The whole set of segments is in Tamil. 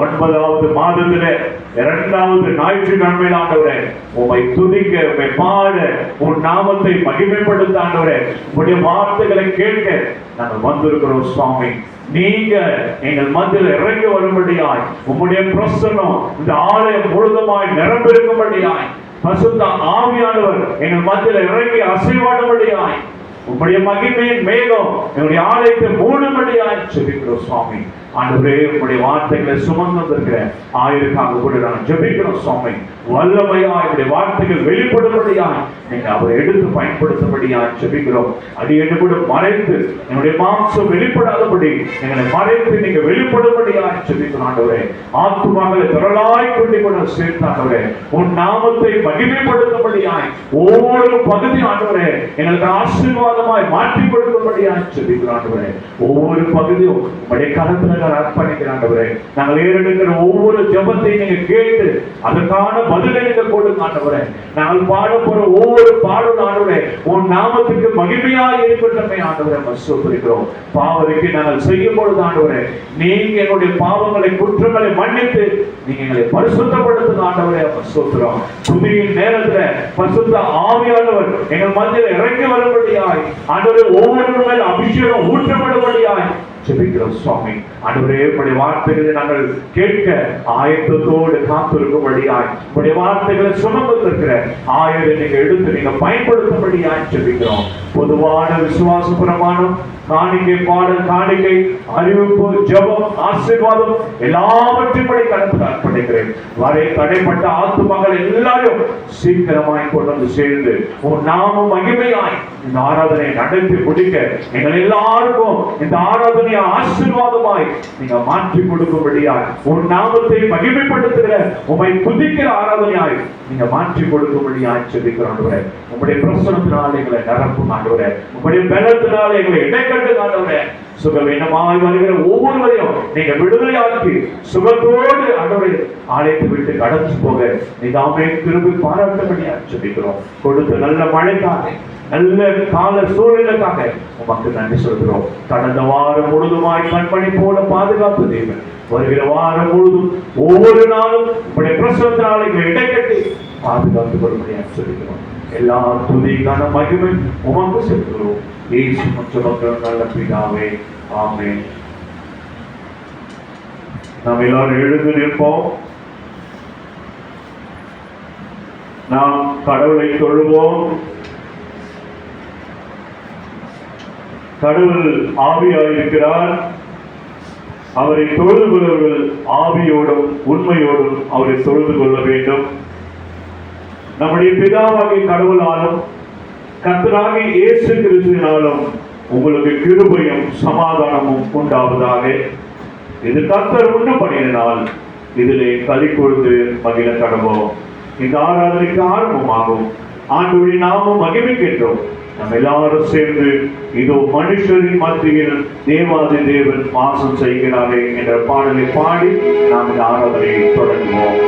9வது மாதத்திலே 2வது ஞாயிற்றுக்கிழமையில் ஆண்டவரே உம்மை துதிக்க, உம்மை பாட, உன் நாமத்தை மகிமைப்படுத்த ஆண்டவரே உம்முடைய வார்த்தைகளை கேட்க நாங்கள் வந்திருக்கிறோம் சுவாமி. நீங்க எங்கள் மத்தியில் இறங்கி வரும்படியாய் உம்முடைய பிரசன்னம் இந்த ஆலயம் முழுதுமாய் நிரம்பிருக்கும்படியாய் பரிசுத்த ஆவியானவர் எங்கள் மத்தியில் இறங்கி அசைவாடும்படியாய் உம்முடைய மகிமையின் மேகம் எங்களுடைய ஆலயத்தை மூடும்படியாய் ஜெபிக்கிறோம் சுவாமி. ஆண்டவரே உம்முடைய வார்த்தைகளை சுமந்திருக்கிற ஆயருக்காக கூட நான் ஜெபிக்கிறோம் சுவாமி. வல்லமையாய் உடைய வார்த்தைகள் வெளிப்படும்படியாய் நீங்க அவரை எடுத்து பயன்படுத்தும்படியாய் ஜெபிக்கிறோம். அடியேன்னு கூட மறைத்து என்னுடைய மாம்சம் வெளிப்படாதபடி எங்களை மறைத்து நீங்க வெளிப்படும்படியாய் ஜெபிக்கிறோம் ஆண்டவரே. ஆத்துமாக்களை திரளாய் கொண்டு கொண்டு சேர்த்தாண்டவரே உன் நாமத்தை மகிமைப்படுத்தும்படியாய் ஒவ்வொரு பகுதி ஆண்டவரே எங்களுக்கு ஆசீர்வாதமாய் மாற்றி கொடுக்கும்படியாய் ஜெபிக்கிறோம் ஆண்டவரே. ஒவ்வொரு பகுதியும் உடைய கரத்துல அர்ப்பணிக்கிறாண்டவரே. நாங்கள் ஏறெடுக்கிற ஒவ்வொரு ஜெபத்தையும் நீங்க கேட்டு அதற்கான பதிலை நீங்க கொடுங்க ஆண்டவரே. நாங்கள் பாட போற ஒவ்வொரு பாடல் ஆண்டவரே உன் நாமத்துக்கு மகிமையாக இருக்கட்டுமே ஆண்டவரே. மசோதரிக்கிறோம் பாவருக்கு நாங்கள் செய்யும் பொழுது ஆண்டவரே நீங்க எங்களுடைய பாவங்களை குற்றங்களை மன்னித்து நீங்க எங்களை பரிசுத்தப்படுத்துங்க ஆண்டவரே. மசோதரம் துதியின் நேரத்துல பரிசுத்த ஆவியானவர் எங்கள் மத்தியில் இறங்கி வரும்படியாய் ஆண்டவரே ஒவ்வொரு மேல் அபிஷேகம் ஊற்றப்படும்படியாய் ஜெபிக்கிறோம் சுவாமி. ஆண்டவரே உம்முடைய வார்த்தைகளை நாங்கள் கேட்க ஆயத்தத்தோடு காத்திருக்கும்படியாய் உம்முடைய வார்த்தைகளை சுமந்திருக்கிற ஆயரை நீங்க எடுத்து நீங்க பயன்படுத்தும்படியாய் ஜெபிக்கிறோம். பொதுவான விசுவாச பிரமாணம், காணிக்கை, பாடல், காணிக்கை, அறிவிப்பு, ஜெபம், ஆசீர்வாதம் எல்லாவற்றையும் கடந்து அர்ப்பணிக்கிறேன். வரை தடைப்பட்ட ஆத்துமகள் எல்லாரும் சீக்கிரமாய் கொண்டு வந்து சேர்ந்து உன் நாம மகிமையாய் இந்த ஆராதனை நடத்தி முடிக்க எங்கள் எல்லாருக்கும் இந்த ஆராதனை ஆசீர்வாதமாய் நீங்க மாற்றி கொடுக்கும்படியாய் உன் நாமத்தை மகிமைப்படுத்துகிற உம்மை துதிக்கிற ஆராதனையாய் நீங்க மாற்றி கொடுக்கும்படியாய் ஜெபிக்கிறோம் ஆண்டவரே. உம்முடைய பிரசன்னத்தினால எங்களை நிரப்பும் ஆண்டவரே. உம்முடைய பலத்தினால எங்களை இடைக்கட்டு ஆண்டவரே. சுகவீனமாய் வருகிற ஒவ்வொருவரையும் நீங்க விடுதலையாக்கி சுகத்தோடு ஆண்டவரே ஆலயத்தை விட்டு கடந்து போக நீதாமே திரும்பி பாராட்டும்படியாய் ஜெபிக்கிறோம். கொடுத்த நல்ல மழைக்காக நல்ல கால சூழ்நிலைக்காக உமக்கு நன்றி சொல்கிறோம். கடந்த வாரம் முழுதுமாய் கண்பணிப்போட பாதுகாப்பு தேவன் வருகிற வாரம் முழுதும் ஒவ்வொரு நாளும் உங்களுடைய பிரசவத்தினால எங்களை இடைக்கட்டி பாதுகாத்து கொள்ளும்படியாக சொல்கிறோம். எல்லா துதிக்கான மகிமை உமக்கு செலுத்துகிறோம். இயேசு மக்கள் நல்ல பிதாவே, ஆமென். நாம் எல்லாரும் எழுந்து நிற்போம். நாம் கடவுளை தொழுவோம். கடவுள் ஆவியாயிருக்கிறார். அவரை தொழுது கொள்வர்கள் ஆவியோடும் உண்மையோடும் அவரை தொழுது கொள்ள வேண்டும். நம்முடைய பிதாவாகிய கடவுளாலும் கர்த்தராகிய இயேசு கிறிஸ்துவினாலும் உங்களுக்கு கிருபையும் சமாதானமும் உண்டாவதாக. இது கர்த்தர் உண்டு பண்ணினால் இதிலே களி கொடுத்து மகிழ கடவோம். இந்த ஆராதனைக்கு ஆரம்பமாகும். ஆண்டவருடைய நாமம் மகிமைக்கின்றோம். நம்ம எல்லாரும் சேர்ந்து இதோ மனுஷரின் மத்தியில் தேவாதி தேவன் வாசம் செய்கிறாரே என்ற பாடலை பாடி நாம் இந்த ஆராதனையை தொடங்குவோம்.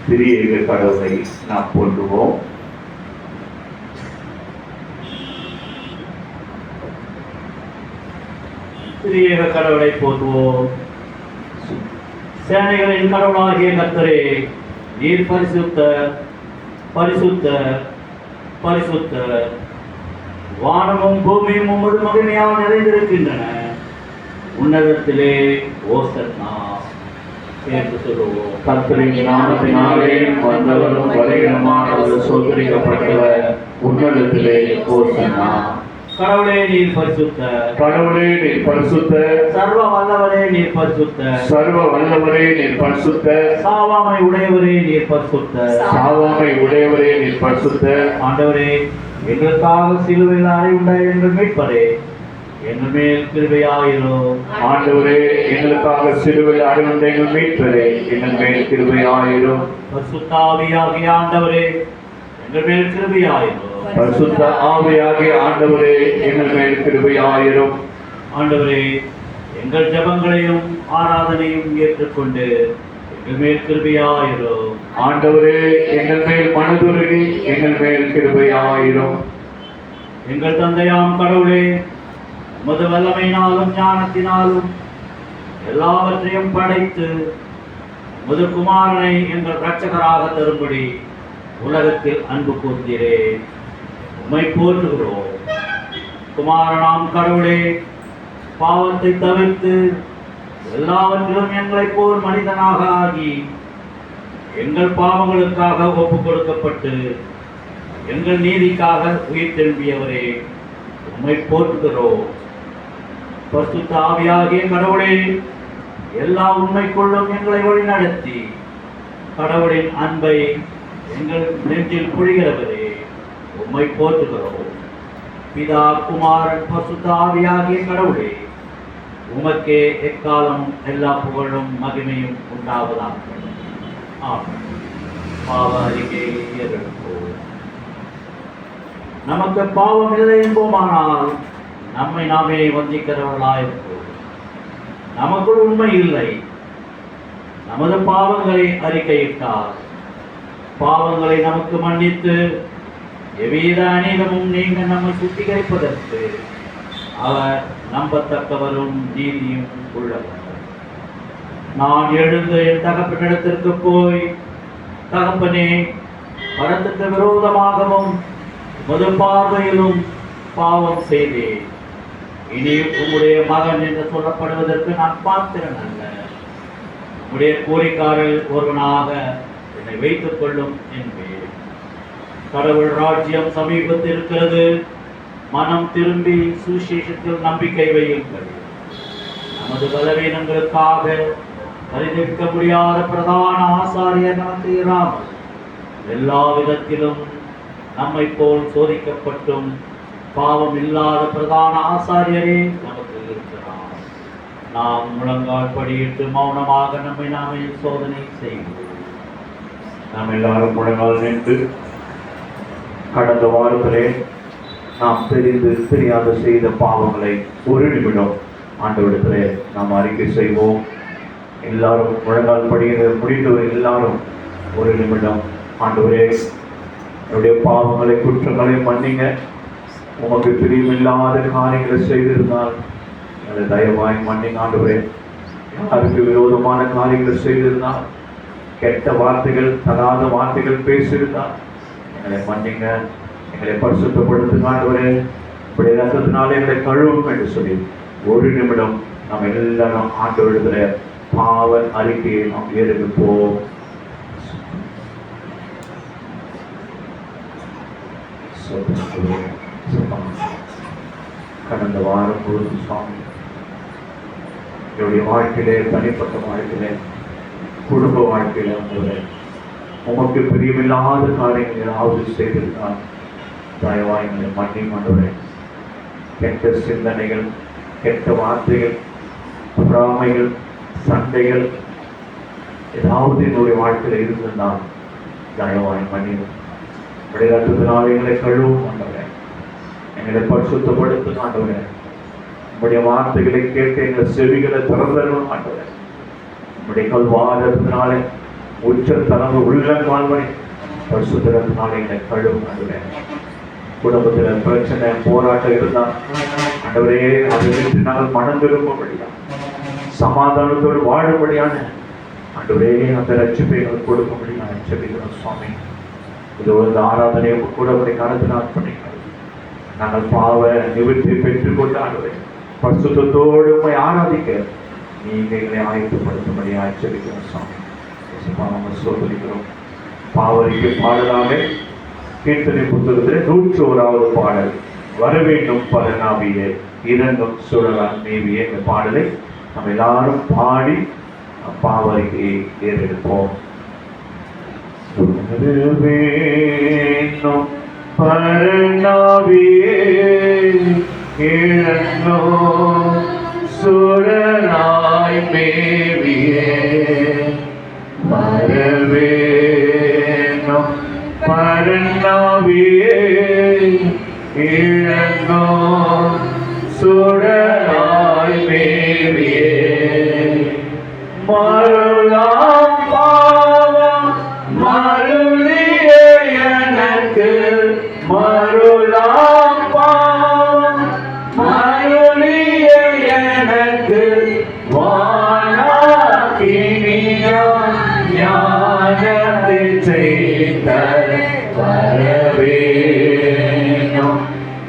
திரியேக கடவுளை நாம் போற்றுவோம். திரியேக கடவுளை போற்றுவோம். சேனைகளின் கடவுளாகிய கர்த்தரே, நீர் பரிசுத்தர், பரிசுத்தர், பரிசுத்தர். வானமும் பூமியும் உமது மகிமையால் நிறைந்திருக்கின்றன. உன்னதத்திலே ஓசன்னா என்று சொல்லுவோம். கர்த்தரின் நாமத்தினாலே வந்தவரும் வருகிறமானவர் சோதரிக்கப்பட்டவர். உன்னதத்திலே ஓசன்னா. கடவுளே நீர் பரிசுத்தர், கடவுளே நீர் பரிசுத்தர், சர்வ வல்லவரே நீர் பரிசுத்தர், சர்வ வல்லவரே நீர் பரிசுத்தர், சாவாமை உடையவரே நீர் பரிசுத்தர், சாவாமை உடையவரே நீர் பரிசுத்தர். ஆண்டவரே, எங்களுக்காக சிலுவையில் அறையுண்ட எங்கள் மீட்பரே, எங்கள் மேல் கிருபையாயிரும். ஆண்டவரே, எங்களுக்காக சிலுவையில் அறையுண்ட எங்கள் மீட்பரே, எங்கள் மேல் கிருபையாயிரும். பரிசுத்த ஆவியாகிய ஆண்டவரே, எங்கள் மேல் கிருபையாயிரும். பரிசுத்த ஆவியாகிய ஆண்டவரே, எங்கள் மேல் கிருபையாயிரும். ஆண்டவரே, எங்கள் ஜெபங்களையும் ஆராதனையும் ஏற்றுக்கொண்டு எங்கள் மேல் கிருபையாயிரும். ஆண்டவரே, எங்கள் மேல் மனதுருகி எங்கள் மேல் கிருபையாயிரும். எங்கள் தந்தையாம் கடவுளே, உமது வல்லமையினாலும் ஞானத்தினாலும் எல்லாவற்றையும் படைத்து உமது குமாரனை எங்கள் இரட்சகராக தரும்படி உலகத்தில் அன்பு கூர்ந்தீரே, உம்மை போற்றுகிறோம். குமாரனாம் கடவுளே, பாவத்தை தவிர்த்து எல்லாவற்றிலும் எங்களைப் போல் மனிதனாக ஆகி எங்கள் பாவங்களுக்காக ஒப்புக் கொடுக்கப்பட்டு எங்கள் நீதிக்காக உயிர் திரும்பியவரே, உம்மை போற்றுகிறோம். பரிசுத்த ஆவியாகிய கடவுளே, எல்லா உண்மைக்குள்ளும் எங்களை வழிநடத்தி கடவுளின் அன்பை எங்கள் நெஞ்சில் பொழிகிறவரே, உம்மை போற்றுகிறோம். பிதா, குமாரன், பரிசுத்த ஆவியாகிய கடவுளே, உமக்கே எக்காலம் எல்லா புகழும் மகிமையும் உண்டாவதாக. ஆமென். பாவ அறிக்கை ஏறெடுப்போம். நமக்கு பாவம் இல்லை என்போமானால் நம்மை நாமே வஞ்சிக்கிறவர்களாயிருப்போம். நமக்குள் உண்மை இல்லை. நமது பாவங்களை அறிக்கையிட்டார் பாவங்களை நமக்கு மன்னித்து எவ்வித அநீதமும் நீங்க நம்மை சுத்திகரிப்பதற்கு அவர் நம்பத்தக்கவரும் நீதியும் உள்ளவர். நான் எழுந்து என் தகப்பனிடத்திற்கு போய், தகப்பனே, பரத்துக்கு விரோதமாகவும் மது பார்வையிலும் பாவம் செய்தேன். இனி உம்முடைய மகன் என்று சொல்லப்படுவதற்கு நான் பாத்திரன் அல்ல. உம்முடைய கூலிக்காரில் ஒருவனாக என்னை வைத்துக் கொள்ளும் என்பேன். கடவுள் ராஜ்யம் சமீபத்தில் இருக்கிறது. மனம் திரும்பி சுவிசேஷத்தில் நம்பிக்கை வையுங்கள். நமது பலவீனங்களுக்காக பரிதவிக்க முடியாத பிரதான ஆசாரியர் நமக்கு இராமல் எல்லா விதத்திலும் நம்மை போல் சோதிக்கப்பட்டும் பாவம் இல்லாத பிரதான ஆசாரியரே நமக்கு இருக்கிறார். நாம் முழங்கால் படியிட்டு மௌனமாக நம்மை நாமே சோதனை செய்வோம். நாம் எல்லாரும் முழங்கால் நின்று கடந்த வாரத்திலே நாம் தெரிந்து தெரியாது செய்த பாவங்களை ஒரு நிமிடம் ஆண்டவரிடத்திலே நாம் அறிக்கை செய்வோம். எல்லாரும் முழங்கால் படியிட முடிந்தவர் எல்லாரும் ஒரு நிமிடம் ஆண்டவரே என்னுடைய பாவங்களை குற்றங்களை மன்னிங்க, உமக்கு பிரியமில்லாத காரியங்களை செய்திருந்தால் அதை தயவாய் மன்னிங்க ஆண்டவரே. யாருக்கு விரோதமான காரியங்களை செய்திருந்தால், கெட்ட வார்த்தைகள் தகாத வார்த்தைகள் பேசியிருந்தால் எங்களை மன்னிங்க, எங்களை பரிசுத்தப்படுத்துங்க ஆண்டவரே. இப்படி ரத்தத்தினாலே எங்களை கழுவும் என்று சொல்லி ஒரு நிமிடம் நாம் எல்லாரும் ஆண்டவரிடத்துல பாவ அறிக்கையை நாம் ஏறெடுப்போம். கடந்த வாரம் முழுவதும் சுவாமி என்னுடைய வாழ்க்கையிலே, தனிப்பட்ட வாழ்க்கையிலே, குடும்ப வாழ்க்கையில உமக்கு பிரியமில்லாத காரியங்கள் ஏதாவது செய்திருந்தால் தயவாய் எங்களை மன்னியும் ஆண்டவரே. கெட்ட சிந்தனைகள், கெட்ட வார்த்தைகள், பொறாமைகள், சண்டைகள் ஏதாவது என்னுடைய வாழ்க்கையில இருந்திருந்தால் தயவாய் மன்னியும். இப்படி ரத்தத்தினால் எங்களை கழுவும் ஆண்டவரே, எங்களை பரிசுத்தப்படுத்தும் ஆண்டவரே. உங்களுடைய வார்த்தைகளை கேட்டு எங்களை செவிகளை திறந்தரும் ஆண்டவரே. உங்களுடைய கல்வாரத்தினாலே உச்சத்தனவு உள்ளங்கால்வரை பரிசுத்தத்தினாலே எங்களை கழுவும் ஆண்டவரே. குடும்பத்தில் பிரச்சனை போராட்டம் இருந்தால் ஆண்டவரே அதை விட்டு நாங்கள் மனம் திரும்பும்படிதான், சமாதானத்தோடு வாழும்படியான ஆண்டவரே அந்த ரட்சிப்பை எங்களுக்கு கொடுக்கும்படி நான் ஜெபிக்கிறோம் சுவாமி. இது ஒரு ஆராதனையை கூட அப்படி கருத்தினால் பண்ணிக்கிறோம். நாங்கள் பாவ நிவர்த்தி பெற்றுக்கொண்டு ஆண்டவரே பரிசுத்தத்தோடு உண்மை ஆராதிக்க நீங்க எங்களை ஆயத்தப்படுத்தும்படி ஆச்சரிக்கிறோம் சுவாமி. நம்ம சோதரிக்கிறோம். பாவரிக்கு பாடலாக கீர்த்தனை புத்தகத்தில் 101வது பாடல், வரவேண்டும் பரநாபியே இரண்டும் சுழலால் மேவிய இந்த பாடலை நம்ம எல்லாரும் பாடி பாவரிக்கையை ஏறெடுப்போம். வேண்டும் பரநாபியே இரண்டும் சுழலாய் மேவியே வரவேண்டும் பரநாபியே இரண்டும் சுழலாய் மேவியே மருளாம் பாவம் மருளிய எனக்கு மருளாம் பாவம் மருளிய எனக்கு வானாக்கினியா ஞானத்தை செய்த வரவேணும்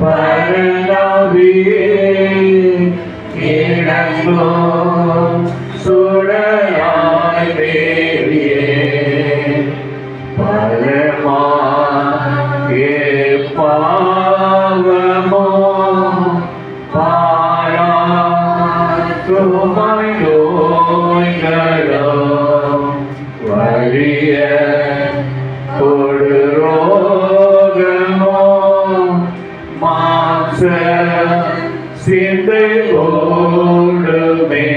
பரநாபியே இரண்டும் சுடராய் மேவியே பரமா பாவமோ பாராட்டுமை நோய்களோ வலிய கொடரோகமோ மாச சிந்தை ஓடுமே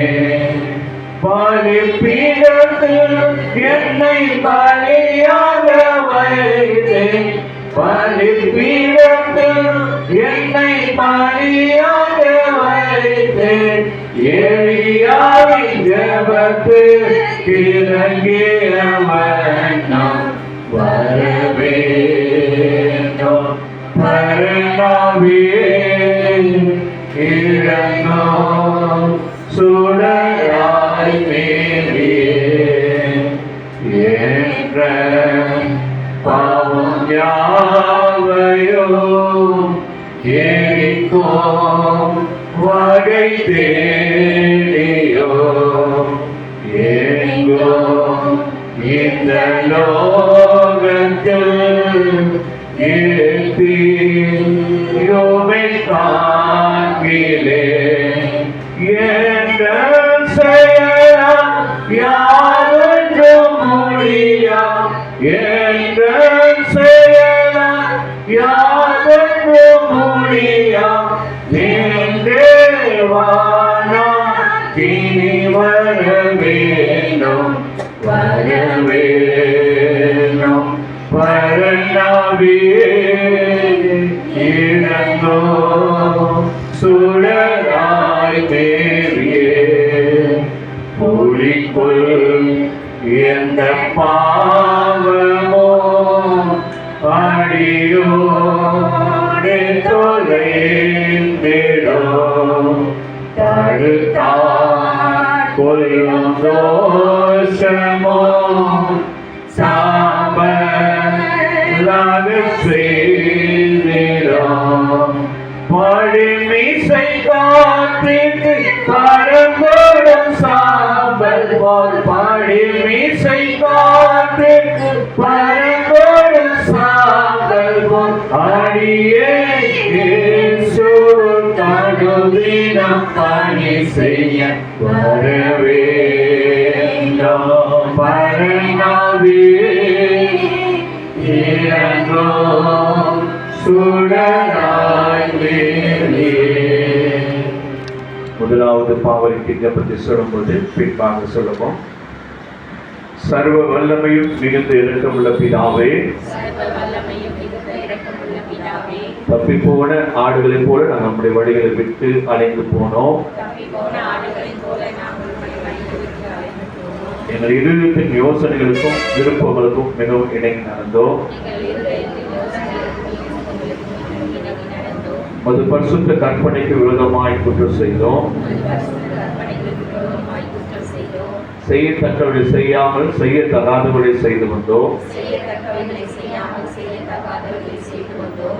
பலிபீடத்தில் என்னை பலியாக வைத்தேன் பலிபீடத்தில் என்னை பலியாக வைத்தேன் எளியாவின் ஜெபத்து இறங்கியவன் வரவேண்டும் பரநாபியே இரண்டும் சுடராய் மேவியே என்ற பாவம் யாவையோ எரிக்கும் வகை தேடியோ எங்கும் இந்த லோகத்தில் யோவை காண்கிலே என்ற செயலா வரவேணும் பரநாவியே இறங்கோ சுடராய் மேவியே புலிக்குள் எந்த பாவமோ அடியோடு தொலைந்திடும் தடுத்தார் கொல்லும் தோஷமோ சாம்பலாக செய்திடும் பழிமிசை காத்திற்கு பரம்பொடும் சாம்பல் போல் பழிமிசை காத்திற்கு பரம்பொடும் சாம்பல் போல் அடியே தகுதினம் பணி செய்ய வரவேண்டும் பரநாவியே இறங்கோ சுடராய் மேவியே. முதலாவது பாவரிக்கை பற்றி சொல்லும்போது பின்பாக சொல்லுவோம். சர்வ வல்லமையும் மிகுந்த இரக்கமுள்ள பிதாவே, தப்பி போன ஆடுகளைப் போல நாங்கள் நம்முடைய வழிகளை விட்டு அலைந்து போனோம். எங்கள் இருதயத்தின் யோசனைகளுக்கும் விருப்பங்களுக்கும் மிகவும் இணங்கி நடந்தோம். மது பரிசுத்த கற்பனைக்கு விரோதமாய் குற்றம் செய்தோம். செய்யத்தக்கவர்களை செய்யாமல் செய்யத்தகாதவர்களை செய்து வந்தோம்.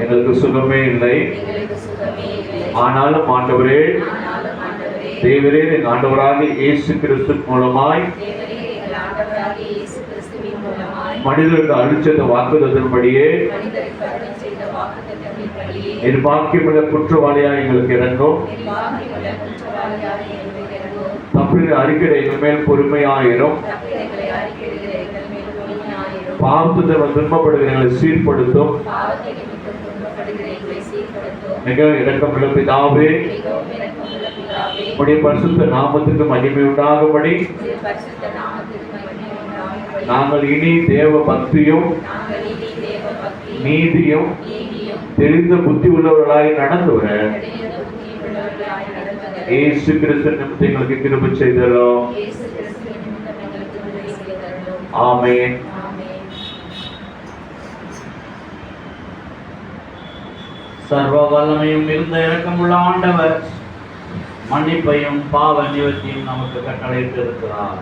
எங்களுக்கு சுகமே இல்லை. ஆனாலும் ஆண்டவரே, தேவரே, எங்கள் ஆண்டவராகிய இயேசு கிறிஸ்து மூலமாய் மனிதருக்கு அளிச்சத வாக்குதத்தின்படியே நிர்பாக்கியமுள்ள குற்றவாளியாக எங்களுக்கு இறங்கும். தப்பின அறிக்கை எங்கள் மேல் பொறுமையாயிரும். பாவத்துடன் துன்பப்படுகிற எங்களை சீர்படுத்தும். மிக இரக்கமுள்ள பிதாவே, உம்முடைய பரிசுத்த நாமத்துக்கு மகிமை உண்டாகும்படி நாங்கள் இனி தேவ பக்தியும் நீதியும் தெரிந்த புத்தி உள்ளவர்களாய் நடந்து வர இயேசு கிறிஸ்து நிமித்தம் எங்களுக்கு கிருபை செய்தோம். ஆமென். சர்வ வல்லமையும் மிகுந்த இரக்கமுள்ள ஆண்டவர் மன்னிப்பையும் பாவ நிவர்த்தியும் நமக்கு கட்டளையிட்டு இருக்கிறார்.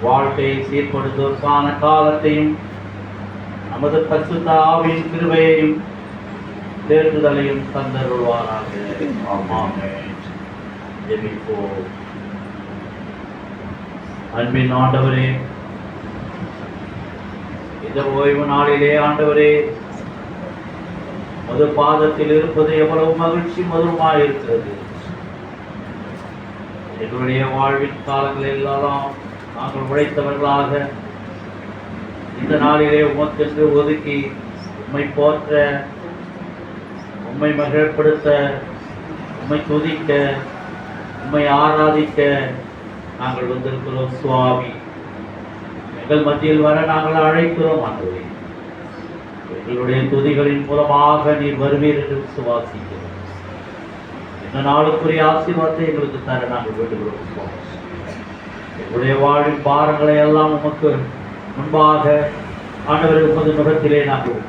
வாழ்க்கையை சீர்படுத்துவதற்கான காலத்தையும் நமது பரிசுத்த ஆவியின் கிருபையையும் தேர்தலையும் தந்தருள்வாராக. ஆமென். ஜெபிப்போம். அன்பின் ஆண்டவரே, இந்த ஓய்வு நாளிலே ஆண்டவரே, மது பாதத்தில் இருப்பது எவ்வளவு மகிழ்ச்சி மதுரமாக இருக்கிறது. எங்களுடைய வாழ்வின் காலங்களில் எல்லாம் நாங்கள் உழைத்தவர்களாக இந்த நாளிலே உமக்கென்று ஒதுக்கி உம்மை போற்ற, உம்மை மகிழ்ப்படுத்த, உம்மை துதிக்க, உம்மை ஆராதிக்க நாங்கள் வந்திருக்கிறோம் சுவாமி. எங்கள் மத்தியில் வர நாங்கள் அழைக்கிறோம் ஆண்டவரே. எங்களுடைய துதிகளின் மூலமாக நீர் வருவீர் என்று விசுவாசிக்கிறோம். இந்த நாளுக்குரிய ஆசீர்வாதத்தை எங்களுக்கு தர நாங்கள் வேண்டுகிறோம் சுவாமி. எங்களுடைய வாழ்வின் பாரங்களை எல்லாம் உமக்கு முன்பாக ஆண்டவரை உமது நுகத்திலே நாங்கள்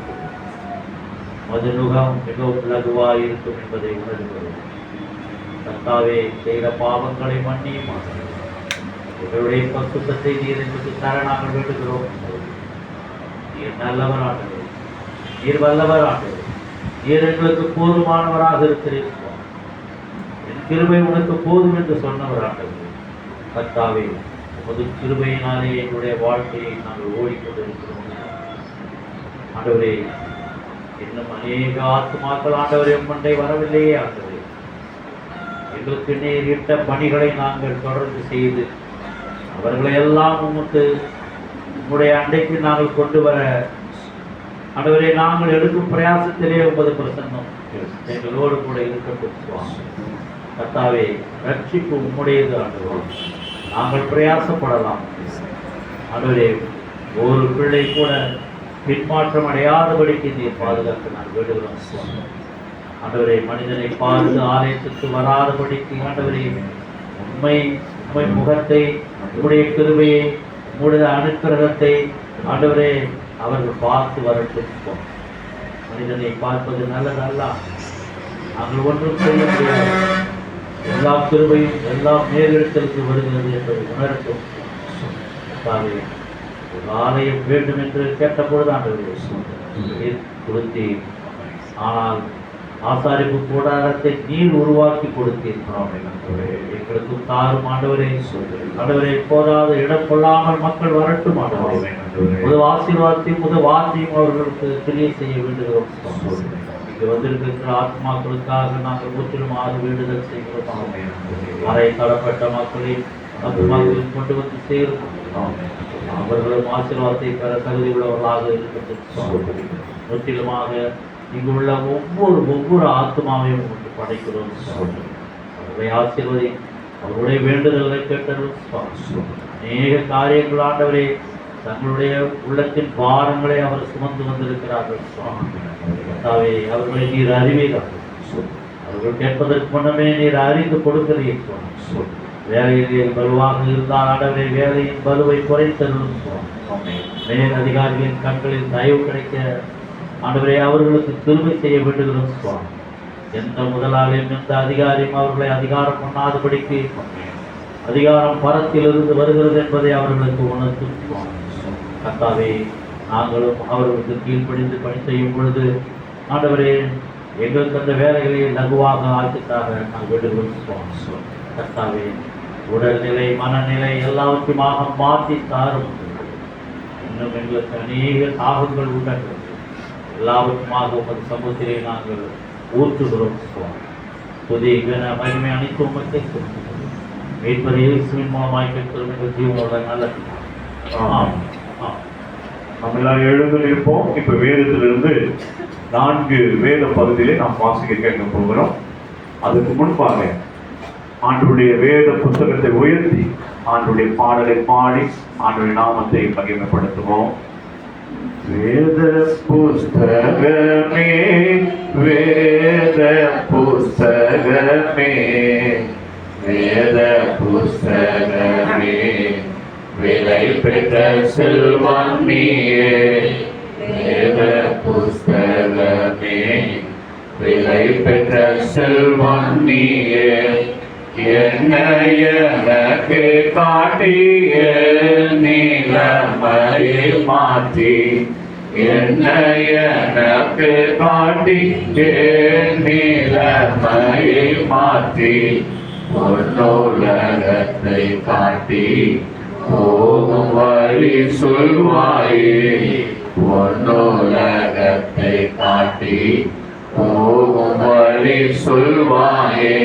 மது நுகம் மிகவும் லகுவாய் இருக்கும் என்பதை உணர்கிறோம். கர்த்தாவே, செய்த பாவங்களை மன்னியும் எங்களுடைய பசுத்தத்தை நீர் எங்களுக்கு தர நாங்கள் வேண்டுகிறோம். நீர் நல்லவர் ஆண்டவர், நீர் வல்லவர் ஆண்டவர், நீர் எங்களுக்கு போதுமானவராக இருக்கிறீர். என் கிருபை உனக்கு போதும் என்று சொன்னவர் ஆண்டவர். கர்த்தாவே, உமது கிருபையினாலே எங்களுடைய வாழ்க்கையை நாங்கள் ஓடிக்கொண்டிருக்கிறோம் ஆண்டவரே. இன்னும் அநேக ஆத்துமாக்கள் ஆண்டவரே உம்மண்டை வரவில்லையே ஆண்டவரே. எங்களுக்கு நீர் இட்ட பணிகளை நாங்கள் தொடர்ந்து செய்து அவர்களை எல்லாம் உம்முடைய அண்டைக்கு நாங்கள் கொண்டு வர ஆண்டவரே, நாங்கள் எடுக்கும் பிரயாசத்திலே உமது பிரசன்னம் எங்களோடு கூட இருக்கட்டும் சுவாமி. கர்த்தாவே, ரட்சிப்பு உம்முடையது ஆண்டவரே. நாங்கள் பிரயாசப்படலாம் ஆண்டவரே. ஒரு பிள்ளை கூட பின்மாற்றம் அடையாதபடிக்கு நீர் பாதுகாக்க நான் வேண்டுகிறோம் சுவாமி. ஆண்டவரே, மனிதனை பார்த்து ஆலயத்துக்கு வராதபடிக்கு ஆண்டவரே, உண்மை உண்மை முகத்தை, உம்முடைய கிருபையை, உம்முடைய அனுக்கிரகத்தை ஆண்டவரே அவர்கள் பார்த்து வரட்டும் சுவாமி. மனிதனை பார்ப்பது நல்லதல்ல, நாங்கள் ஒன்றும் செய்ய முடியாது. எல்லா கிருபையும் எல்லாம் நேரிடத்திற்கு வருகிறது என்பதை உணரட்டும். ஒரு ஆலயம் வேண்டும் என்று கேட்டபொழுது ஆண்டவரே கொடுத்தி, ஆனால் ஆசாரிப்பு கூடாரத்தை நீர் உருவாக்கி கொடுத்தீர். எங்களுக்கு தாரும் ஆண்டவரே. ஆண்டவரே, போதாத இடம் கொள்ளாமல் மக்கள் வரட்டும் ஆண்டவரே. புது ஆசீர்வாதத்தையும் புது வார்த்தையும் அவர்களுக்கு தெரிய செய்ய வேண்டுகிறோம். இங்கு வந்திருக்கிற ஆத்மாக்களுக்காக நாங்கள் முற்றிலும் வேண்டுதல் செய்கிறோம். அறை தரப்பட்ட மக்களின் ஆத்மாக்களில் கொண்டு வந்து சேரும். அவர்களும் ஆசீர்வாதத்தை பெற தகுதி உள்ளவர்களாக இருக்கட்டும். முற்றிலுமாக இங்குள்ள ஒவ்வொரு ஆத்மாவையும் உங்களுக்கு படைக்கிறோம். அவர்களை ஆசீர்வதி, அவர்களுடைய வேண்டுதல்களை கேட்டதும் அநேக காரியங்கள் ஆண்டவரே தங்களுடைய உள்ளத்தின் பாரங்களை அவர் சுமந்து வந்திருக்கிறார்கள். அவர்களை நீர் அறிவீர்கள். அவர்கள் கேட்பதற்கு முன்னமே நீர் அறிந்து கொடுக்கிறீர்கள். வேலையில் பலுவாக இருந்தால் ஆண்டவரே வேலையின் பலுவை குறைத்தருளும். மேல் அதிகாரிகளின் கண்களில் தயவு கிடைக்க ஆண்டவரே அவர்களுக்கு திருமை செய்ய வேண்டுகிறோம் சுவாமி. எந்த முதலாளியும் எந்த அதிகாரியும் அவர்களை அதிகாரம் பண்ணாதபடிக்கு அதிகாரம் பரத்திலிருந்து வருகிறது என்பதை அவர்களுக்கு உணர்த்தும் சுவாமி. கர்த்தாவே, நாங்களும் அவர்களுக்கு கீழ்ப்படிந்து பணி செய்யும் பொழுது ஆண்டவரே எங்களுக்கு அந்த வேலைகளை லகுவாக ஆக்கித்தாக நாங்கள் வேண்டுகிறோம் சுவாமி. கர்த்தாவே, உடல்நிலை மனநிலை எல்லாவற்றுமாக மாற்றி தாரும். இன்னும் எங்களுக்கு அநேக தாகங்கள் உள்ளன. எல்லாவற்றுமாக உமது சமூகத்திலே நாங்கள் ஊற்றுகிறோம் சுவாமி. புதிய கன மகிமை அனைத்து உமக்கே சொல்லுங்கள். மீட்பர் இயேசுவின் மூலமாய் கேட்கிறோம் எங்கள் ஜீவனோட நல்லது. நம்ம எல்லாரும் எழுந்திருப்போம். இப்ப வேதத்திலிருந்து 4 வேத பகுதியிலே நாம் வாசிக்க கேட்க போகிறோம். அதுக்கு முன்பாக ஆண்டவருடைய வேத புத்தகத்தை உயர்த்தி ஆண்டவருடைய பாடலை பாடி ஆண்டவருடைய நாமத்தை மகிமைப்படுத்துவோம். வேத புஸ்தகமே, வேத புஸ்தகமே, வேத புஸ்தகமே, விலை பெற்ற செல்வம் நீயே. வேத புஸ்தகமே, விலை பெற்ற செல்வம் நீயே. என்னை எனக்கு காட்டிய நிலைமையை மாற்றி, என்னை எனக்கு காட்டிய நிலைமையை மாற்றி, பொன்னுலகத்தை காட்டி போகும் வழி சொல்வாயே. பொன்னுலகத்தை காட்டி போகும் வழி சொல்வாயே.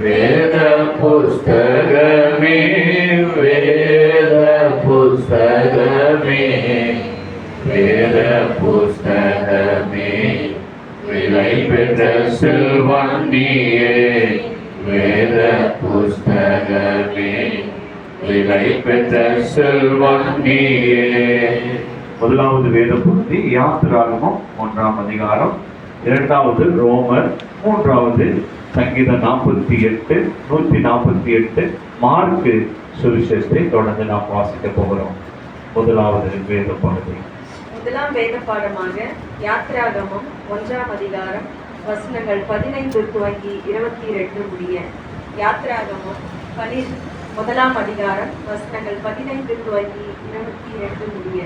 வேத புஸ்தகமே, வேத புஸ்தகமே, வேத புஸ்தகமே, விலை பெற்ற செல்வம் நீயே. வேத புஸ்தகமே, விலை பெற்ற செல்வம் நீயே. முதலாவது வேத பகுதி யாத்திராகமம் 1ஆம் அதிகாரம், 2வது ரோமர், 3வது சங்கீதம் 48, 148, மார்க்கு சுவிசேஷத்தை தொடர்ந்து நாம் வாசிக்க போகிறோம். முதலாவது வேத பகுதி. முதலாம் வேத பாடமாக யாத்திராகமம் 1ஆம் அதிகாரம் வசனங்கள் 15 துவங்கி 22 முடிய. யாத்திராகமம் 1ஆம் அதிகாரம் வசனங்கள் 15 துவங்கி 22 முடிய.